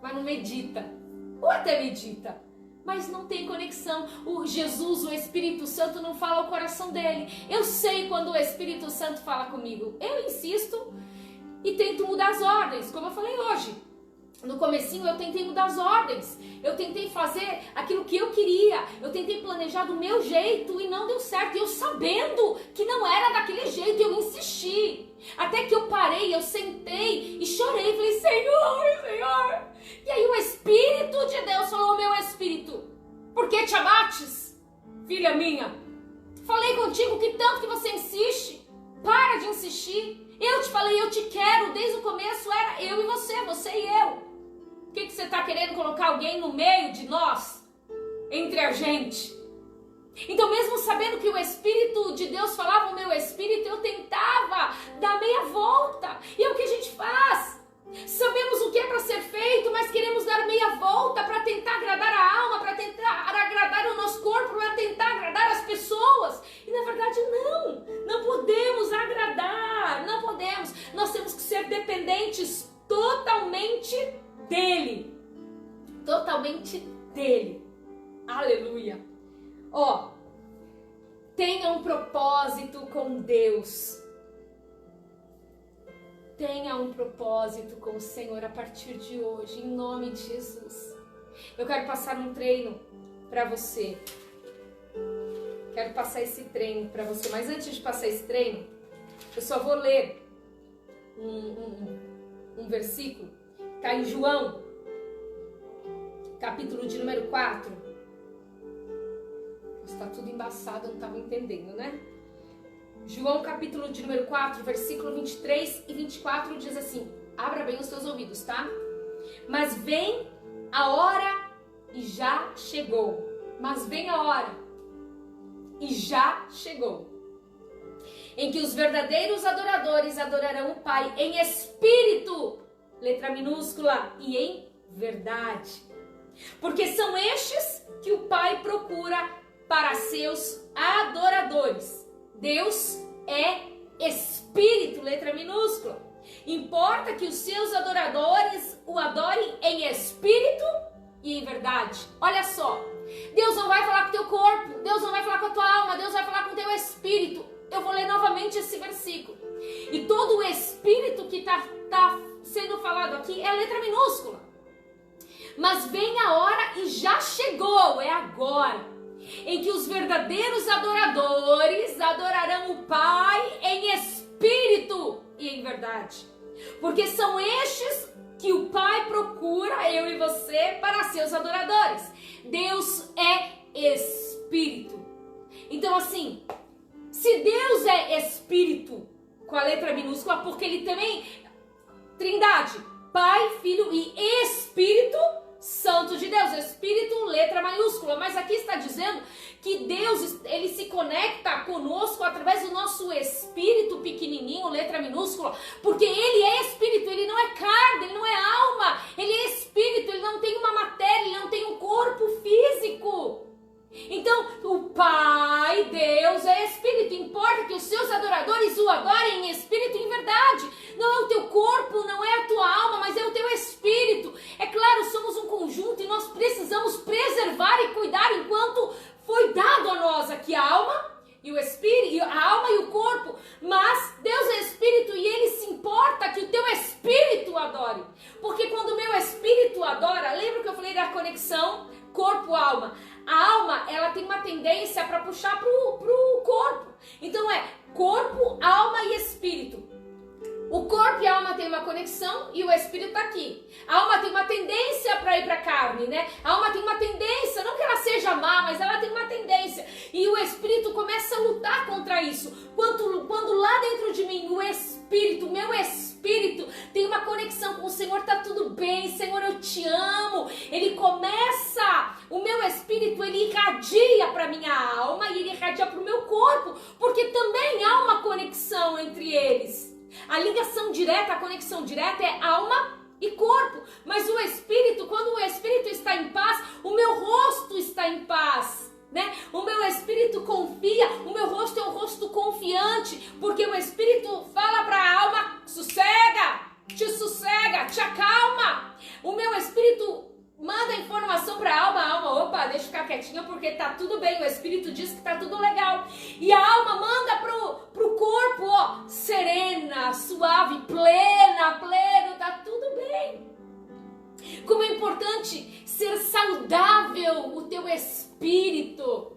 mas não medita, ou até medita, mas não tem conexão. O Jesus, o Espírito Santo, não fala ao coração dele. Eu sei quando o Espírito Santo fala comigo. Eu insisto e tento mudar as ordens, como eu falei hoje. No comecinho eu tentei mudar as ordens, eu tentei fazer aquilo que eu queria, eu tentei planejar do meu jeito e não deu certo. E eu sabendo que não era daquele jeito, eu insisti. Até que eu parei, eu sentei e chorei, falei, Senhor, Senhor. E aí o Espírito de Deus falou, meu Espírito, por que te abates, filha minha? Falei contigo que tanto que você insiste, para de insistir. Eu te falei, eu te quero, desde o começo era eu e você e eu. Por que você está querendo colocar alguém no meio de nós, entre a gente? Então mesmo sabendo que o Espírito de Deus falava o meu Espírito, eu tentava dar meia volta. E é o que a gente faz. Sabemos o que é para ser feito, mas queremos dar meia volta para tentar agradar a alma, para tentar agradar o nosso corpo, para tentar agradar as pessoas. E na verdade não podemos agradar, não podemos. Nós temos que ser dependentes totalmente dele. Totalmente dele. Aleluia. Ó, tenha um propósito com Deus. Tenha um propósito com o Senhor a partir de hoje, em nome de Jesus. Eu quero passar um treino para você. Quero passar esse treino para você, mas antes de passar esse treino, eu só vou ler um versículo. Está em João, capítulo de número 4. Está tudo embaçado, eu não estava entendendo, né? João, capítulo de número 4, versículo 23 e 24 diz assim, abra bem os seus ouvidos, tá? Mas vem a hora e já chegou. Mas vem a hora e já chegou, em que os verdadeiros adoradores adorarão o Pai em espírito, letra minúscula, e em verdade. Porque são estes que o Pai procura para seus adoradores. Deus é espírito, letra minúscula. Importa que os seus adoradores o adorem em espírito e em verdade. Olha só, Deus não vai falar com o teu corpo, Deus não vai falar com a tua alma, Deus vai falar com o teu espírito. Eu vou ler novamente esse versículo. E todo o espírito que está sendo falado aqui é a letra minúscula. Mas vem a hora e já chegou, é agora, em que os verdadeiros adoradores adorarão o Pai em espírito e em verdade. Porque são estes que o Pai procura, eu e você, para seus adoradores. Deus é espírito. Então assim, se Deus é espírito, com a letra minúscula, porque ele também, Trindade, Pai, Filho e Espírito Santo de Deus, Espírito, letra maiúscula, mas aqui está dizendo que Deus, ele se conecta conosco através do nosso espírito pequenininho, letra minúscula, porque ele é espírito, ele não é carne, ele não é alma, ele é espírito, ele não tem uma matéria, ele não tem um corpo físico. Então, o Pai, Deus, é espírito. Importa que os seus adoradores o adorem em espírito e em verdade. Não é o teu corpo, não é a tua alma, mas é o teu espírito. É claro, somos um conjunto e nós precisamos preservar e cuidar enquanto foi dado a nós aqui a alma e o espírito, a alma e o corpo. Mas Deus é espírito e ele se importa que o teu espírito adore. Porque quando o meu espírito adora, lembra que eu falei da conexão corpo-alma? A alma, ela tem uma tendência para puxar pro corpo. Então é corpo, alma e espírito. O corpo e a alma tem uma conexão e o espírito está aqui. A alma tem uma tendência para ir para a carne, né? A alma tem uma tendência, não que ela seja má, mas ela tem uma tendência. E o espírito começa a lutar contra isso. Quando lá dentro de mim, o espírito, meu espírito, tem uma conexão com o Senhor, tá tudo bem, Senhor, eu te amo. Ele começa, o meu espírito, ele irradia para minha alma e ele irradia para o meu corpo, porque também há uma conexão entre eles. A ligação direta, a conexão direta é alma e corpo. Mas o espírito, quando o espírito está em paz, o meu rosto está em paz, né? O meu espírito confia, o meu rosto é um rosto confiante, porque o espírito fala para a alma, sossega, te acalma. O meu espírito manda informação para a alma, opa, deixa ficar quietinha porque tá tudo bem, o Espírito diz que tá tudo legal. E a alma manda pro corpo, ó, serena, suave, plena, pleno, tá tudo bem. Como é importante ser saudável o teu espírito.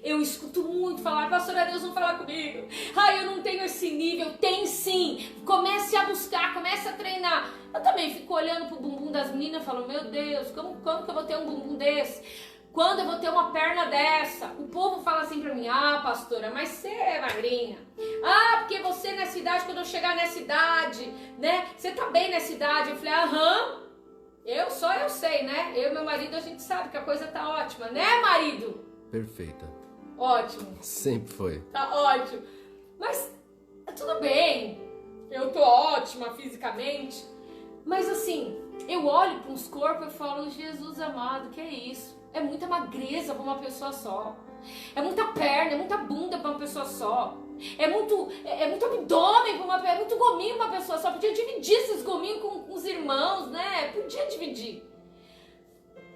Eu escuto muito falar, pastora, Deus não fala comigo. Ai, eu não tenho esse nível. Tem sim. Comece a buscar, comece a treinar. Eu também fico olhando pro bumbum das meninas e falo, meu Deus, quando que eu vou ter um bumbum desse? Quando eu vou ter uma perna dessa? O povo fala assim pra mim, ah, pastora, mas você é magrinha. Ah, porque você nessa idade, quando eu chegar nessa idade, né? Você tá bem nessa idade. Eu falei, aham. Eu sei, né? Eu e meu marido, a gente sabe que a coisa tá ótima, né, marido? Perfeita. Ótimo. Sempre foi. Tá ótimo. Mas tudo bem. Eu tô ótima fisicamente. Mas assim, eu olho para uns corpos e falo, Jesus amado, que é isso? É muita magreza para uma pessoa só. É muita perna, é muita bunda para uma pessoa só. É muito abdômen para uma pessoa, é muito gominho para uma pessoa só. Podia dividir esses gominhos com os irmãos, né? Podia dividir.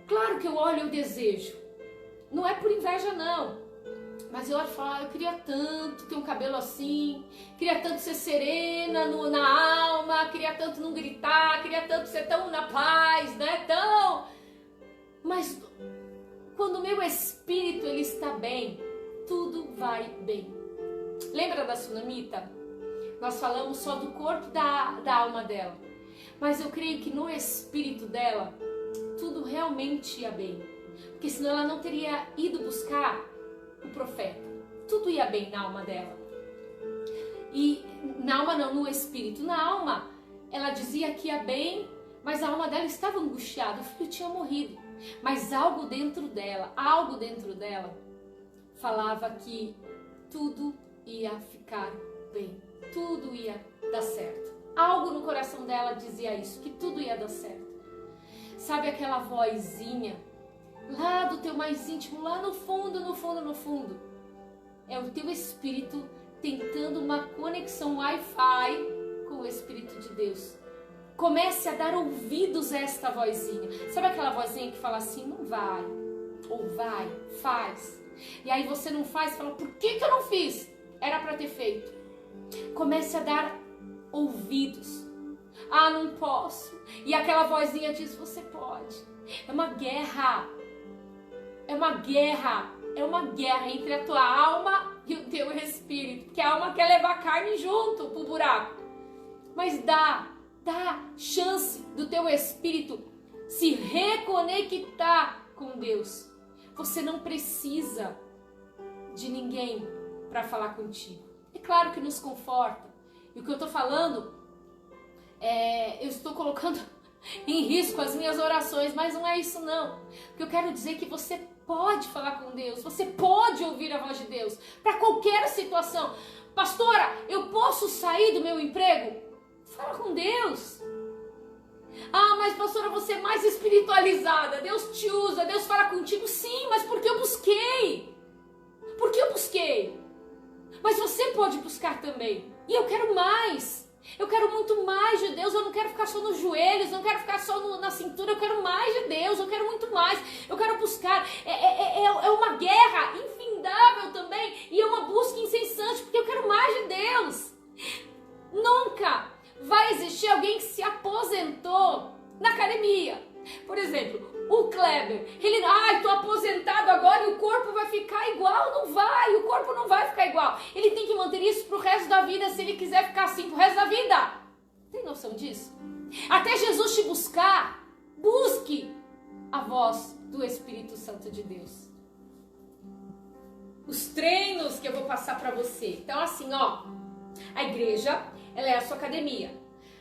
Claro que eu olho e eu desejo. Não é por inveja, não. Mas eu olho e falo, eu queria tanto ter um cabelo assim, queria tanto ser serena na alma, queria tanto não gritar, queria tanto ser tão na paz, né? Mas quando o meu espírito ele está bem, tudo vai bem. Lembra da Sunamita? Nós falamos só do corpo da alma dela. Mas eu creio que no espírito dela, tudo realmente ia bem. Porque senão ela não teria ido buscar o profeta. Tudo ia bem na alma dela. E na alma não, no espírito. Na alma, ela dizia que ia bem, mas a alma dela estava angustiada. O filho tinha morrido. Mas algo dentro dela falava que tudo ia ficar bem. Tudo ia dar certo. Algo no coração dela dizia isso, que tudo ia dar certo. Sabe aquela vozinha lá do teu mais íntimo, lá no fundo, no fundo, no fundo? É o teu espírito tentando uma conexão Wi-Fi com o Espírito de Deus. Comece a dar ouvidos a esta vozinha. Sabe aquela vozinha que fala assim, não vai, ou vai, faz. E aí você não faz e fala, por que eu não fiz? Era para ter feito. Comece a dar ouvidos. Ah, não posso. E aquela vozinha diz, você pode. É uma guerra. É uma guerra. É uma guerra entre a tua alma e o teu espírito. Porque a alma quer levar a carne junto pro buraco. Mas dá chance do teu espírito se reconectar com Deus. Você não precisa de ninguém para falar contigo. É claro que nos conforta. E o que eu estou falando, eu estou colocando em risco as minhas orações, mas não é isso não. O que eu quero dizer é que você pode falar com Deus, você pode ouvir a voz de Deus para qualquer situação. Pastora, eu posso sair do meu emprego? Fala com Deus. Ah, mas pastora, você é mais espiritualizada, Deus te usa, Deus fala contigo. Sim, mas porque eu busquei. Porque eu busquei. Mas você pode buscar também. E eu quero mais. Eu quero muito mais de Deus. Eu não quero ficar só nos joelhos, não quero ficar só na cintura. Eu quero mais de Deus, eu quero muito mais. Eu quero buscar. É uma guerra infindável também. E é uma busca incessante, porque eu quero mais de Deus. Nunca vai existir alguém que se aposentou na academia. Por exemplo, o Kleber, ele, tô aposentado agora e o corpo vai ficar igual. Não vai, o corpo não vai ficar igual. Ele tem que manter isso pro resto da vida, se ele quiser ficar assim pro resto da vida. Tem noção disso? Até Jesus te buscar, busque a voz do Espírito Santo de Deus. Os treinos que eu vou passar pra você. Então assim, a igreja, ela é a sua academia.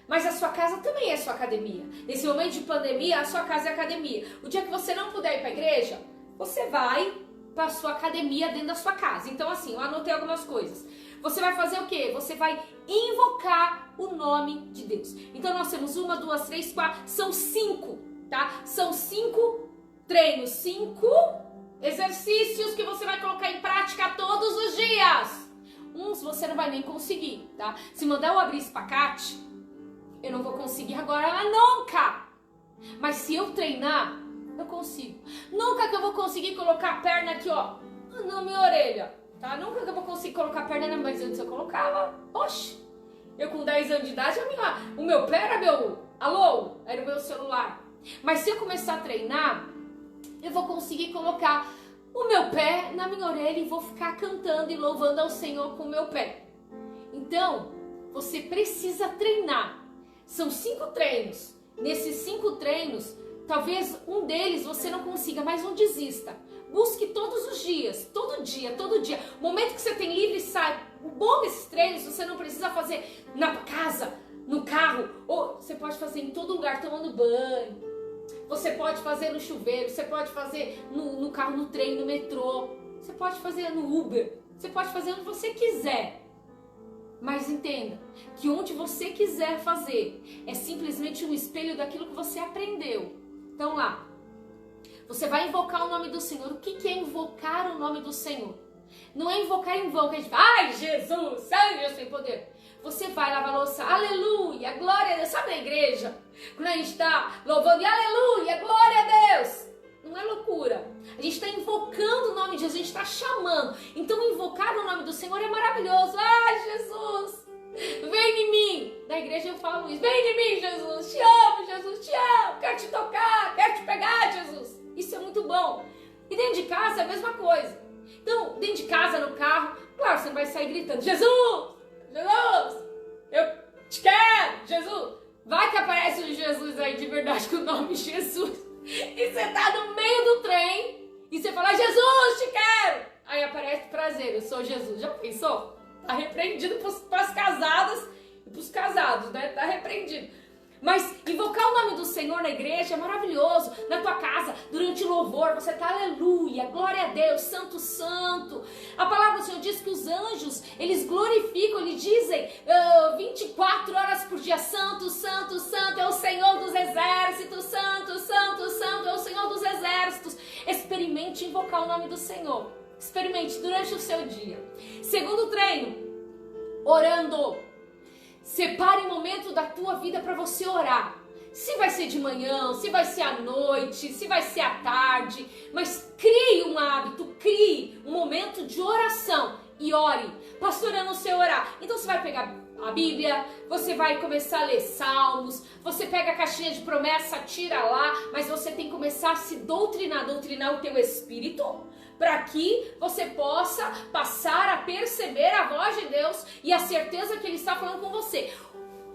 Mas a sua casa também é a sua academia. Nesse momento de pandemia, a sua casa é a academia. O dia que você não puder ir para a igreja, você vai para a sua academia dentro da sua casa. Então assim, eu anotei algumas coisas. Você vai fazer o quê? Você vai invocar o nome de Deus. Então nós temos 1, 2, 3, 4, são 5, tá? São 5 treinos, 5 exercícios que você vai colocar em prática todos os dias. Uns você não vai nem conseguir, tá? Se mandar eu abrir espacate, eu não vou conseguir agora, nunca. Mas se eu treinar, Eu consigo. Nunca que eu vou conseguir colocar a perna aqui, ó, na minha orelha, tá? Nunca que eu vou conseguir colocar a perna na minha, mas antes eu colocava, oxe. Eu com 10 anos de idade, o meu pé era era o meu celular. Mas se eu começar a treinar, eu vou conseguir colocar o meu pé na minha orelha e vou ficar cantando e louvando ao Senhor com o meu pé. Então, você precisa treinar. São 5 treinos. Nesses 5 treinos, talvez um deles você não consiga, mas não desista. Busque todos os dias, todo dia. O momento que você tem livre, sai. O bom desses treinos, você não precisa fazer na casa, no carro, ou você pode fazer em todo lugar, tomando banho. Você pode fazer no chuveiro, você pode fazer no carro, no trem, no metrô. Você pode fazer no Uber, você pode fazer onde você quiser. Mas entenda que onde você quiser fazer é simplesmente um espelho daquilo que você aprendeu. Então lá, você vai invocar o nome do Senhor. O que é invocar o nome do Senhor? Não é invocar em vão, que a gente fala, ai Jesus, Deus tem poder. Você vai lavar a louça, aleluia, glória a Deus. Sabe na igreja, quando a gente está louvando, aleluia, glória a Deus. Não é loucura. A gente está invocando o nome de Jesus, a gente está chamando. Então invocar o nome do Senhor é maravilhoso. Ai Jesus, vem em mim. Na igreja eu falo isso, vem em mim Jesus, te amo Jesus, te amo. Quero te tocar, quero te pegar Jesus. Isso é muito bom. E dentro de casa é a mesma coisa. Então dentro de casa, no carro, claro, você não vai sair gritando, Jesus, Jesus, eu te quero, Jesus. Vai que aparece um Jesus aí de verdade com o nome Jesus. E você tá no meio do trem e você fala, Jesus, te quero. Aí aparece prazer, eu sou Jesus. Já pensou? Tá repreendido pras casadas e pros casados, né? Tá repreendido. Mas invocar o nome do Senhor na igreja é maravilhoso. Na tua casa, durante o louvor, você tá aleluia, glória a Deus, santo, santo. A palavra do Senhor diz que os anjos, eles glorificam, eles dizem 24 horas por dia, santo, santo, santo é o Senhor dos exércitos, santo, santo, santo é o Senhor dos exércitos. Experimente invocar o nome do Senhor. Experimente durante o seu dia. Segundo treino, orando. Separe um momento da tua vida para você orar. Se vai ser de manhã, se vai ser à noite, se vai ser à tarde, mas crie um hábito, crie um momento de oração e ore. Pastor, eu não sei orar. Então você vai pegar a Bíblia, você vai começar a ler Salmos, você pega a caixinha de promessa, tira lá, mas você tem que começar a se doutrinar o teu espírito, para que você possa passar a perceber a voz de Deus e a certeza que Ele está falando com você.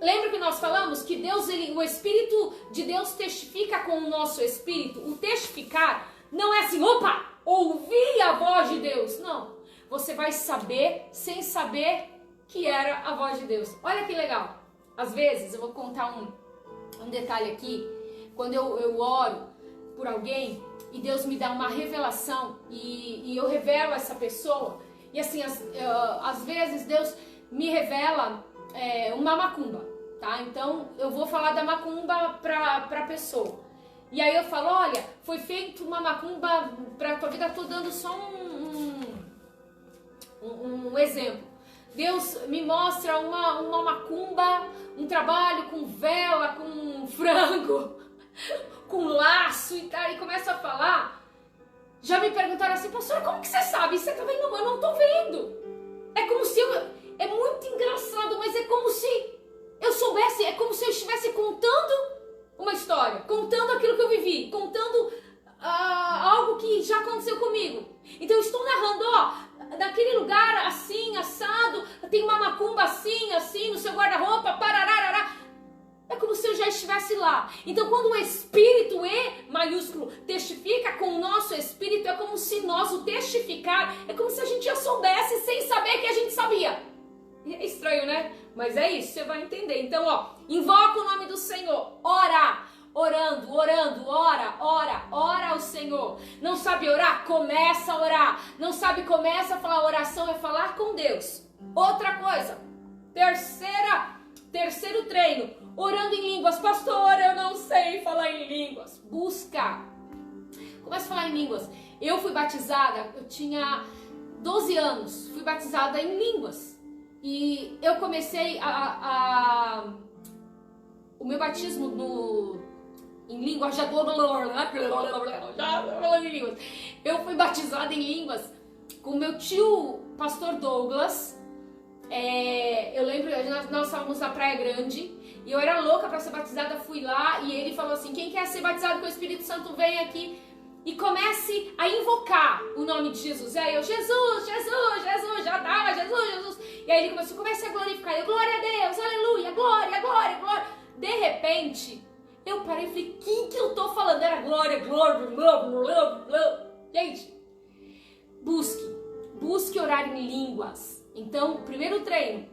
Lembra que nós falamos que Deus, o Espírito de Deus testifica com o nosso espírito? O testificar não é assim, opa, ouvi a voz de Deus. Não, você vai saber sem saber que era a voz de Deus. Olha que legal. Às vezes, eu vou contar um detalhe aqui. Quando eu oro por alguém e Deus me dá uma revelação e eu revelo essa pessoa, e assim, às vezes Deus me revela uma macumba, tá? Então eu vou falar da macumba pra pessoa, e aí eu falo, olha, foi feito uma macumba pra tua vida. Tô dando só um exemplo. Deus me mostra uma macumba, um trabalho com vela, com frango, com laço e tal, e começa a falar. Já me perguntaram assim, pastor, como que você sabe? Você tá vendo? Eu não tô vendo. É como se é muito engraçado, mas é como se eu soubesse, é como se eu estivesse contando uma história, contando aquilo que eu vivi, contando algo que já aconteceu comigo. Então eu estou narrando, ó, naquele lugar assim, assado, tem uma macumba assim, assim, no seu guarda-roupa, parararará. É como se eu já estivesse lá. Então quando o Espírito E maiúsculo testifica com o nosso Espírito, é como se nós o testificar, é como se a gente já soubesse sem saber que a gente sabia. É estranho, né? Mas é isso, você vai entender. Então, ó, invoca o nome do Senhor, ora, orando, ora ao Senhor. Não sabe orar? Começa a orar. Não sabe, começa a falar. Oração é falar com Deus. Outra coisa, terceiro treino, orando em línguas. Pastor, eu não sei falar em línguas. Busca. Começa a falar em línguas. Eu fui batizada, eu tinha 12 anos, fui batizada em línguas. E eu comecei o meu batismo em línguas, já falando em línguas. Eu fui batizada em línguas com meu tio, pastor Douglas. Eu lembro, nós estávamos na Praia Grande e eu era louca para ser batizada, fui lá e ele falou assim: quem quer ser batizado com o Espírito Santo, vem aqui e comece a invocar o nome de Jesus. E aí eu, Jesus, Jesus, Jesus, já dá, Jesus, Jesus. E aí ele começou, comece a glorificar, eu, glória a Deus, aleluia, glória, glória, glória. De repente, eu parei e falei, quem que eu tô falando? Era glória, glória, glória, glória, glória. Gente, busque orar em línguas. Então, primeiro treino,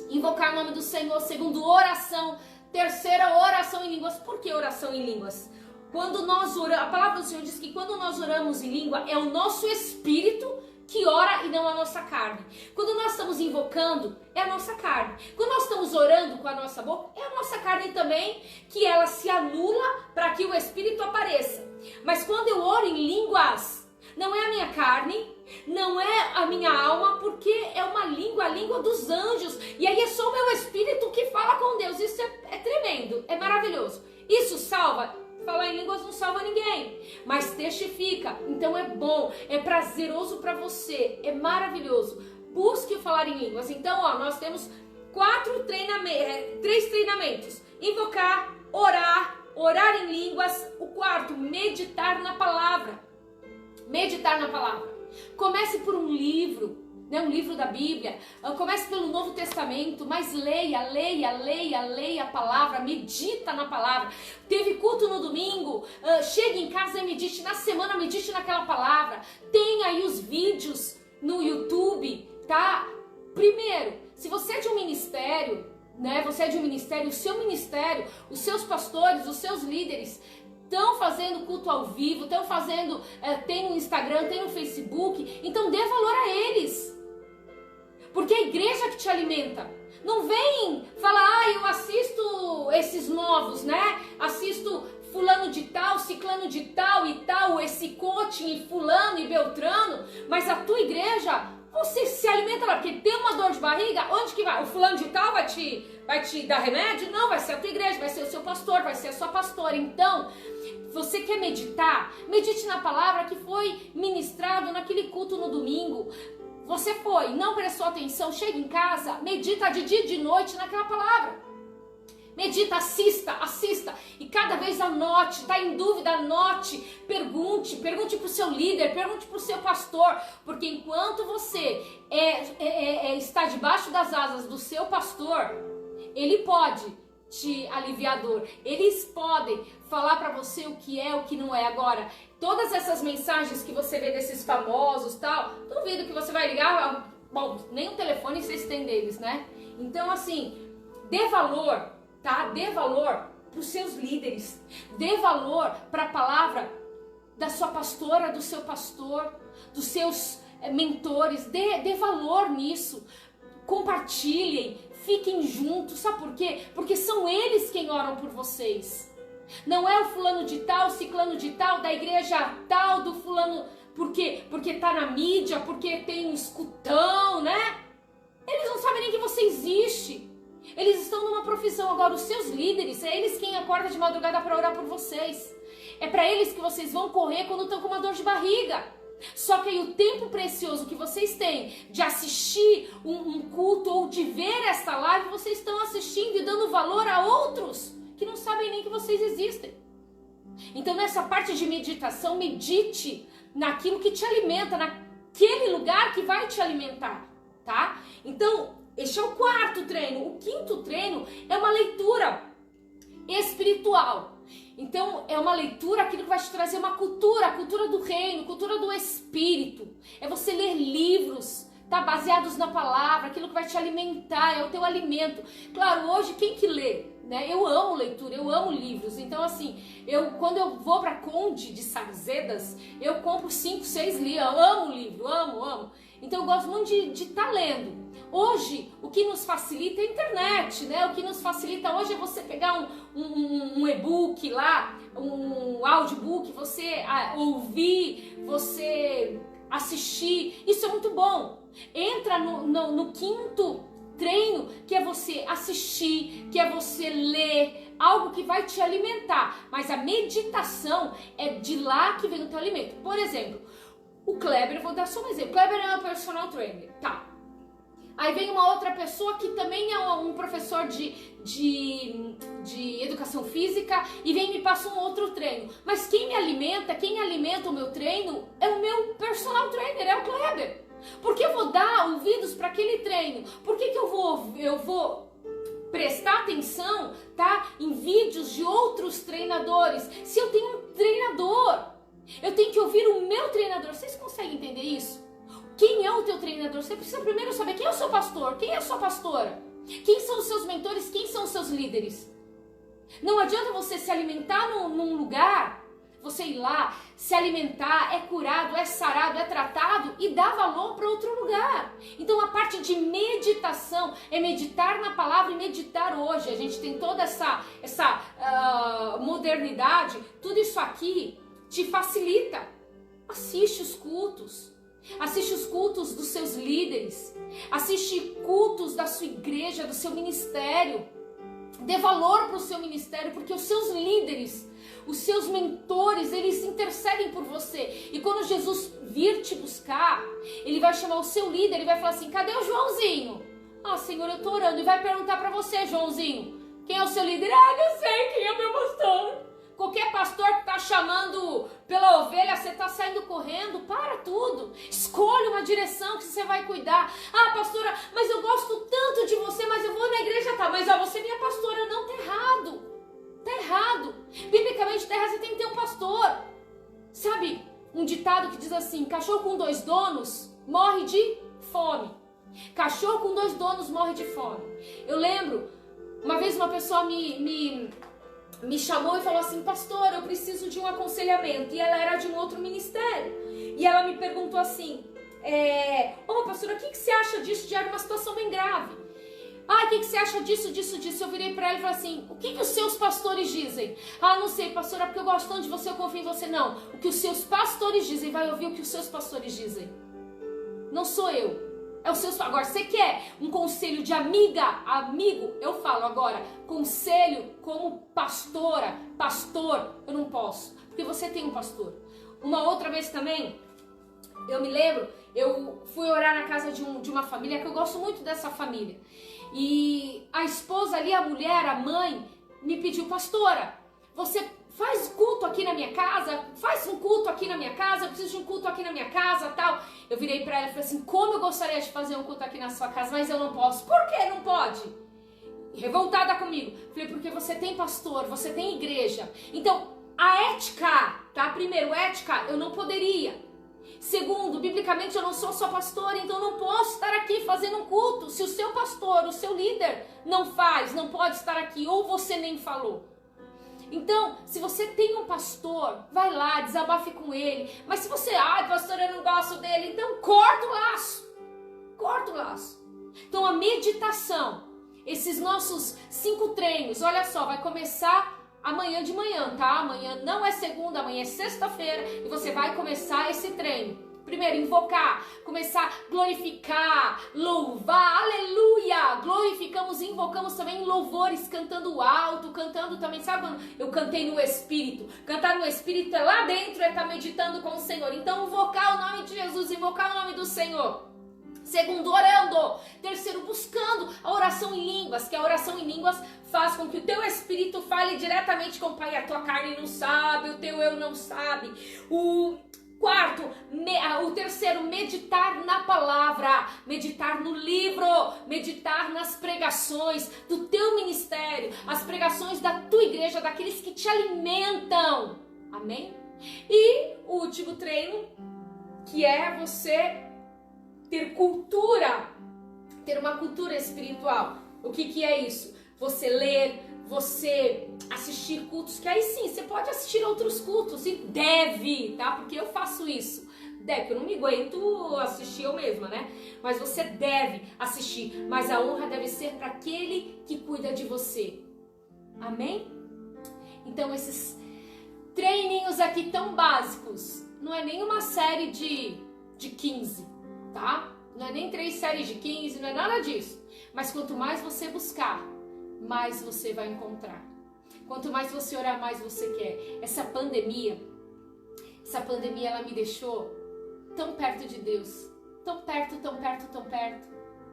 invocar o nome do Senhor. Segundo, oração. Terceira, oração em línguas. Por que oração em línguas? Quando nós oramos, a palavra do Senhor diz que quando nós oramos em língua, é o nosso espírito que ora e não a nossa carne. Quando nós estamos invocando, é a nossa carne. Quando nós estamos orando com a nossa boca, é a nossa carne também, que ela se anula para que o espírito apareça. Mas quando eu oro em línguas, não é a minha carne, não é a minha alma, porque é uma língua, a língua dos anjos. E aí é só o meu espírito que fala com Deus. Isso é tremendo, é maravilhoso. Isso salva. Falar em línguas não salva ninguém, mas testifica. Então é bom, é prazeroso para você, é maravilhoso. Busque o falar em línguas. Então, nós temos 3 treinamentos: invocar, orar em línguas. O quarto, meditar na palavra. Meditar na palavra. Comece por um livro, né, um livro da Bíblia. Comece pelo Novo Testamento, mas leia a palavra, medita na palavra. Teve culto no domingo, chegue em casa e medite. Na semana, medite naquela palavra. Tem aí os vídeos no YouTube, tá? Primeiro, se você é de um ministério, né, o seu ministério, os seus pastores, os seus líderes estão fazendo culto ao vivo, estão fazendo, tem no Instagram, tem no Facebook, então dê valor a eles. Porque é a igreja que te alimenta. Não vem falar, eu assisto esses novos, né? Assisto fulano de tal, ciclano de tal e tal, esse coaching e fulano e beltrano, mas a tua igreja, você se alimenta lá, porque tem uma dor de barriga, onde que vai? O fulano de tal vai te dar remédio? Não, vai ser a tua igreja, vai ser o seu pastor, vai ser a sua pastora. Então, você quer meditar? Medite na palavra que foi ministrado naquele culto no domingo. Você foi, não prestou atenção, chega em casa, medita de dia e de noite naquela palavra. Medita, assista e cada vez anote, tá em dúvida, anote, pergunte pro seu líder, pergunte pro seu pastor, porque enquanto você está debaixo das asas do seu pastor, ele pode te aliviar a dor, eles podem falar para você o que é, o que não é. Agora, todas essas mensagens que você vê desses famosos tal, duvido que você vai ligar, bom, nem o telefone vocês têm deles, né? Então assim, dê valor, tá? Dê valor para os seus líderes, dê valor para a palavra da sua pastora, do seu pastor, dos seus mentores, dê valor nisso, compartilhem, fiquem juntos, sabe por quê? Porque são eles quem oram por vocês. Não é o fulano de tal, o ciclano de tal, da igreja tal, do fulano, porque tá na mídia, porque tem um escutão, né? Eles não sabem nem que você existe. Eles estão numa profissão. Agora, os seus líderes, é eles quem acorda de madrugada para orar por vocês. É para eles que vocês vão correr quando estão com uma dor de barriga. Só que aí o tempo precioso que vocês têm de assistir um culto ou de ver esta live, vocês estão assistindo e dando valor a outros que não sabem nem que vocês existem. Então nessa parte de meditação, medite naquilo que te alimenta, naquele lugar que vai te alimentar, tá? Então, este é o quarto treino. O quinto treino é uma leitura espiritual. Então, é uma leitura, aquilo que vai te trazer uma cultura, a cultura do reino, cultura do espírito. É você ler livros, tá? Baseados na palavra, aquilo que vai te alimentar, é o teu alimento. Claro, hoje, quem que lê? Né? Eu amo leitura, eu amo livros. Então, assim, quando eu vou pra Conde de Sarzedas, eu compro 5, 6 livros. Eu amo livro, amo. Então, eu gosto muito de estar lendo. Hoje, o que nos facilita é a internet, né? O que nos facilita hoje é você pegar um e-book lá, um audiobook, você ouvir, você assistir. Isso é muito bom. Entra no quinto treino que é você assistir, que é você ler, algo que vai te alimentar. Mas a meditação é de lá que vem o teu alimento. Por exemplo, o Kleber, eu vou dar só um exemplo. Kleber é um personal trainer, tá? Aí vem uma outra pessoa que também é um professor de educação física e vem e me passa um outro treino. Mas quem alimenta o meu treino é o meu personal trainer, é o Kleber. Por que eu vou dar ouvidos para aquele treino? Por que eu vou prestar atenção, tá, em vídeos de outros treinadores? Se eu tenho um treinador, eu tenho que ouvir o meu treinador. Vocês conseguem entender isso? Quem é o teu treinador? Você precisa primeiro saber quem é o seu pastor, quem é a sua pastora, quem são os seus mentores, quem são os seus líderes. Não adianta você se alimentar num lugar, você ir lá, se alimentar, é curado, é sarado, é tratado e dar valor para outro lugar. Então a parte de meditação é meditar na palavra e meditar hoje. A gente tem toda essa modernidade, tudo isso aqui te facilita. Assiste os cultos. Assiste os cultos dos seus líderes, assiste cultos da sua igreja, do seu ministério. Dê valor para o seu ministério, porque os seus líderes, os seus mentores, eles intercedem por você. E quando Jesus vir te buscar, ele vai chamar o seu líder, ele vai falar assim: cadê o Joãozinho? Ah, Senhor, eu estou orando. E vai perguntar para você: Joãozinho, quem é o seu líder? Ah, não sei quem é o meu pastor. Qualquer pastor que está chamando pela ovelha, você está saindo correndo, para tudo. Escolhe uma direção que você vai cuidar. Ah, pastora, mas eu gosto tanto de você, mas eu vou na igreja, tá? Mas você é minha pastora. Não, tá errado. Tá errado. Biblicamente, tá errado, você tem que ter um pastor. Sabe, um ditado que diz assim: cachorro com 2 donos morre de fome. Cachorro com 2 donos morre de fome. Eu lembro, uma vez uma pessoa me chamou e falou assim: pastor, eu preciso de um aconselhamento. E ela era de um outro ministério. E ela me perguntou assim: pastora, o que você acha disso? Já era uma situação bem grave. Ah, o que você acha disso? Eu virei pra ela e falei assim: o que os seus pastores dizem? Ah, não sei, pastora, porque eu gosto tanto de você, eu confio em você. Não, o que os seus pastores dizem, vai ouvir o que os seus pastores dizem. Não sou eu. É o seu. Agora, você quer um conselho de amigo, eu falo agora, conselho como pastora, pastor, eu não posso, porque você tem um pastor. Uma outra vez também, eu me lembro, eu fui orar na casa de uma família, que eu gosto muito dessa família, e a esposa ali, a mulher, a mãe, me pediu: pastora, você faz culto aqui na minha casa, faz um culto aqui na minha casa, eu preciso de um culto aqui na minha casa, tal. Eu virei pra ela e falei assim: como eu gostaria de fazer um culto aqui na sua casa, mas eu não posso. Por que não pode? Revoltada comigo. Falei: porque você tem pastor, você tem igreja. Então, a ética, tá? Primeiro, ética, eu não poderia. Segundo, biblicamente eu não sou só pastora, então eu não posso estar aqui fazendo um culto. Se o seu pastor, o seu líder não faz, não pode estar aqui, ou você nem falou. Então, se você tem um pastor, vai lá, desabafe com ele. Mas se você, pastor, eu não gosto dele, então corta o laço. Corta o laço. Então, a meditação, esses nossos 5 treinos, olha só, vai começar amanhã de manhã, tá? Amanhã não é segunda, amanhã é sexta-feira e você vai começar esse treino. Primeiro, invocar, começar a glorificar, louvar, aleluia! Glorificamos e invocamos também louvores, cantando alto, cantando também, sabe quando eu cantei no Espírito? Cantar no Espírito é lá dentro, é estar meditando com o Senhor. Então, invocar o nome de Jesus, invocar o nome do Senhor. Segundo, orando. Terceiro, buscando a oração em línguas, que a oração em línguas faz com que o teu espírito fale diretamente com o Pai. A tua carne não sabe, o teu eu não sabe. Quarto, o terceiro, meditar na palavra, meditar no livro, meditar nas pregações do teu ministério, as pregações da tua igreja, daqueles que te alimentam. Amém? E o último treino, que é você ter cultura, ter uma cultura espiritual. O que é isso? Você ler, você assistir cultos, que aí sim, você pode assistir outros cultos e deve, tá? Porque eu faço isso. Deve, eu não me aguento assistir eu mesma, né? Mas você deve assistir, mas a honra deve ser para aquele que cuida de você. Amém? Então esses treininhos aqui tão básicos, não é nenhuma série de 15, tá? Não é nem 3 séries de 15, não é nada disso. Mas quanto mais você buscar, mais você vai encontrar. Quanto mais você orar, mais você quer. Essa pandemia, ela me deixou tão perto de Deus. Tão perto, tão perto, tão perto,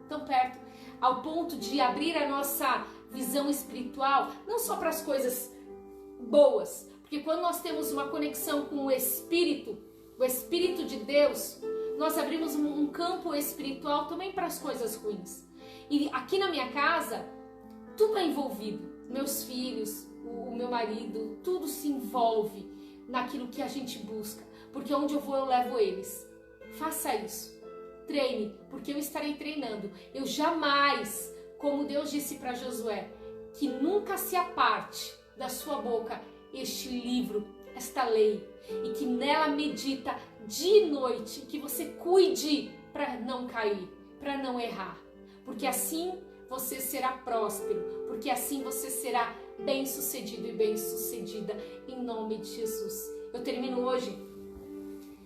tão perto. Ao ponto de abrir a nossa visão espiritual, não só para as coisas boas. Porque quando nós temos uma conexão com o Espírito de Deus, nós abrimos um campo espiritual também para as coisas ruins. E aqui na minha casa, tudo é envolvido. Meus filhos, o meu marido, tudo se envolve naquilo que a gente busca. Porque onde eu vou, eu levo eles. Faça isso. Treine, porque eu estarei treinando. Eu jamais, como Deus disse para Josué, que nunca se aparte da sua boca este livro, esta lei, e que nela medita de noite, que você cuide para não cair, para não errar, porque assim você será próspero, porque assim você será bem-sucedido e bem-sucedida, em nome de Jesus. Eu termino hoje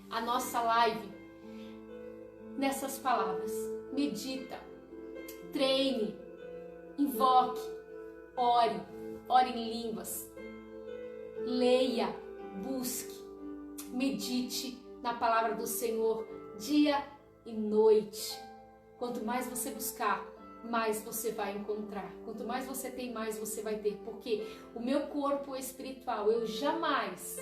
a nossa live nessas palavras: medita, treine, invoque, ore em línguas, leia, busque, medite na palavra do Senhor dia e noite. Quanto mais você buscar, mais você vai encontrar. Quanto mais você tem, mais você vai ter. Porque o meu corpo espiritual, eu jamais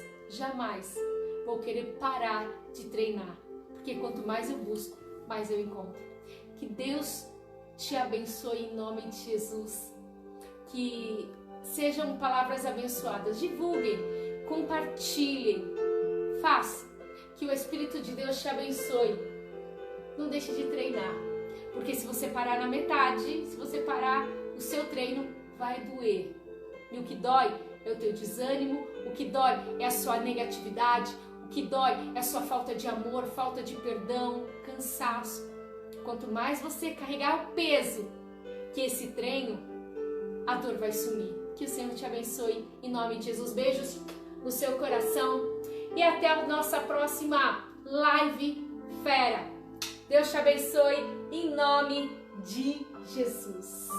vou querer parar de treinar. Porque quanto mais eu busco, mais eu encontro. Que Deus te abençoe em nome de Jesus. Que sejam palavras abençoadas. Divulguem, compartilhem, faça. Que o Espírito de Deus te abençoe. Não deixe de treinar. Porque se você parar na metade, se você parar, o seu treino vai doer. E o que dói é o teu desânimo, o que dói é a sua negatividade, o que dói é a sua falta de amor, falta de perdão, cansaço. Quanto mais você carregar o peso que esse treino, a dor vai sumir. Que o Senhor te abençoe em nome de Jesus. Beijos no seu coração e até a nossa próxima live fera. Deus te abençoe em nome de Jesus.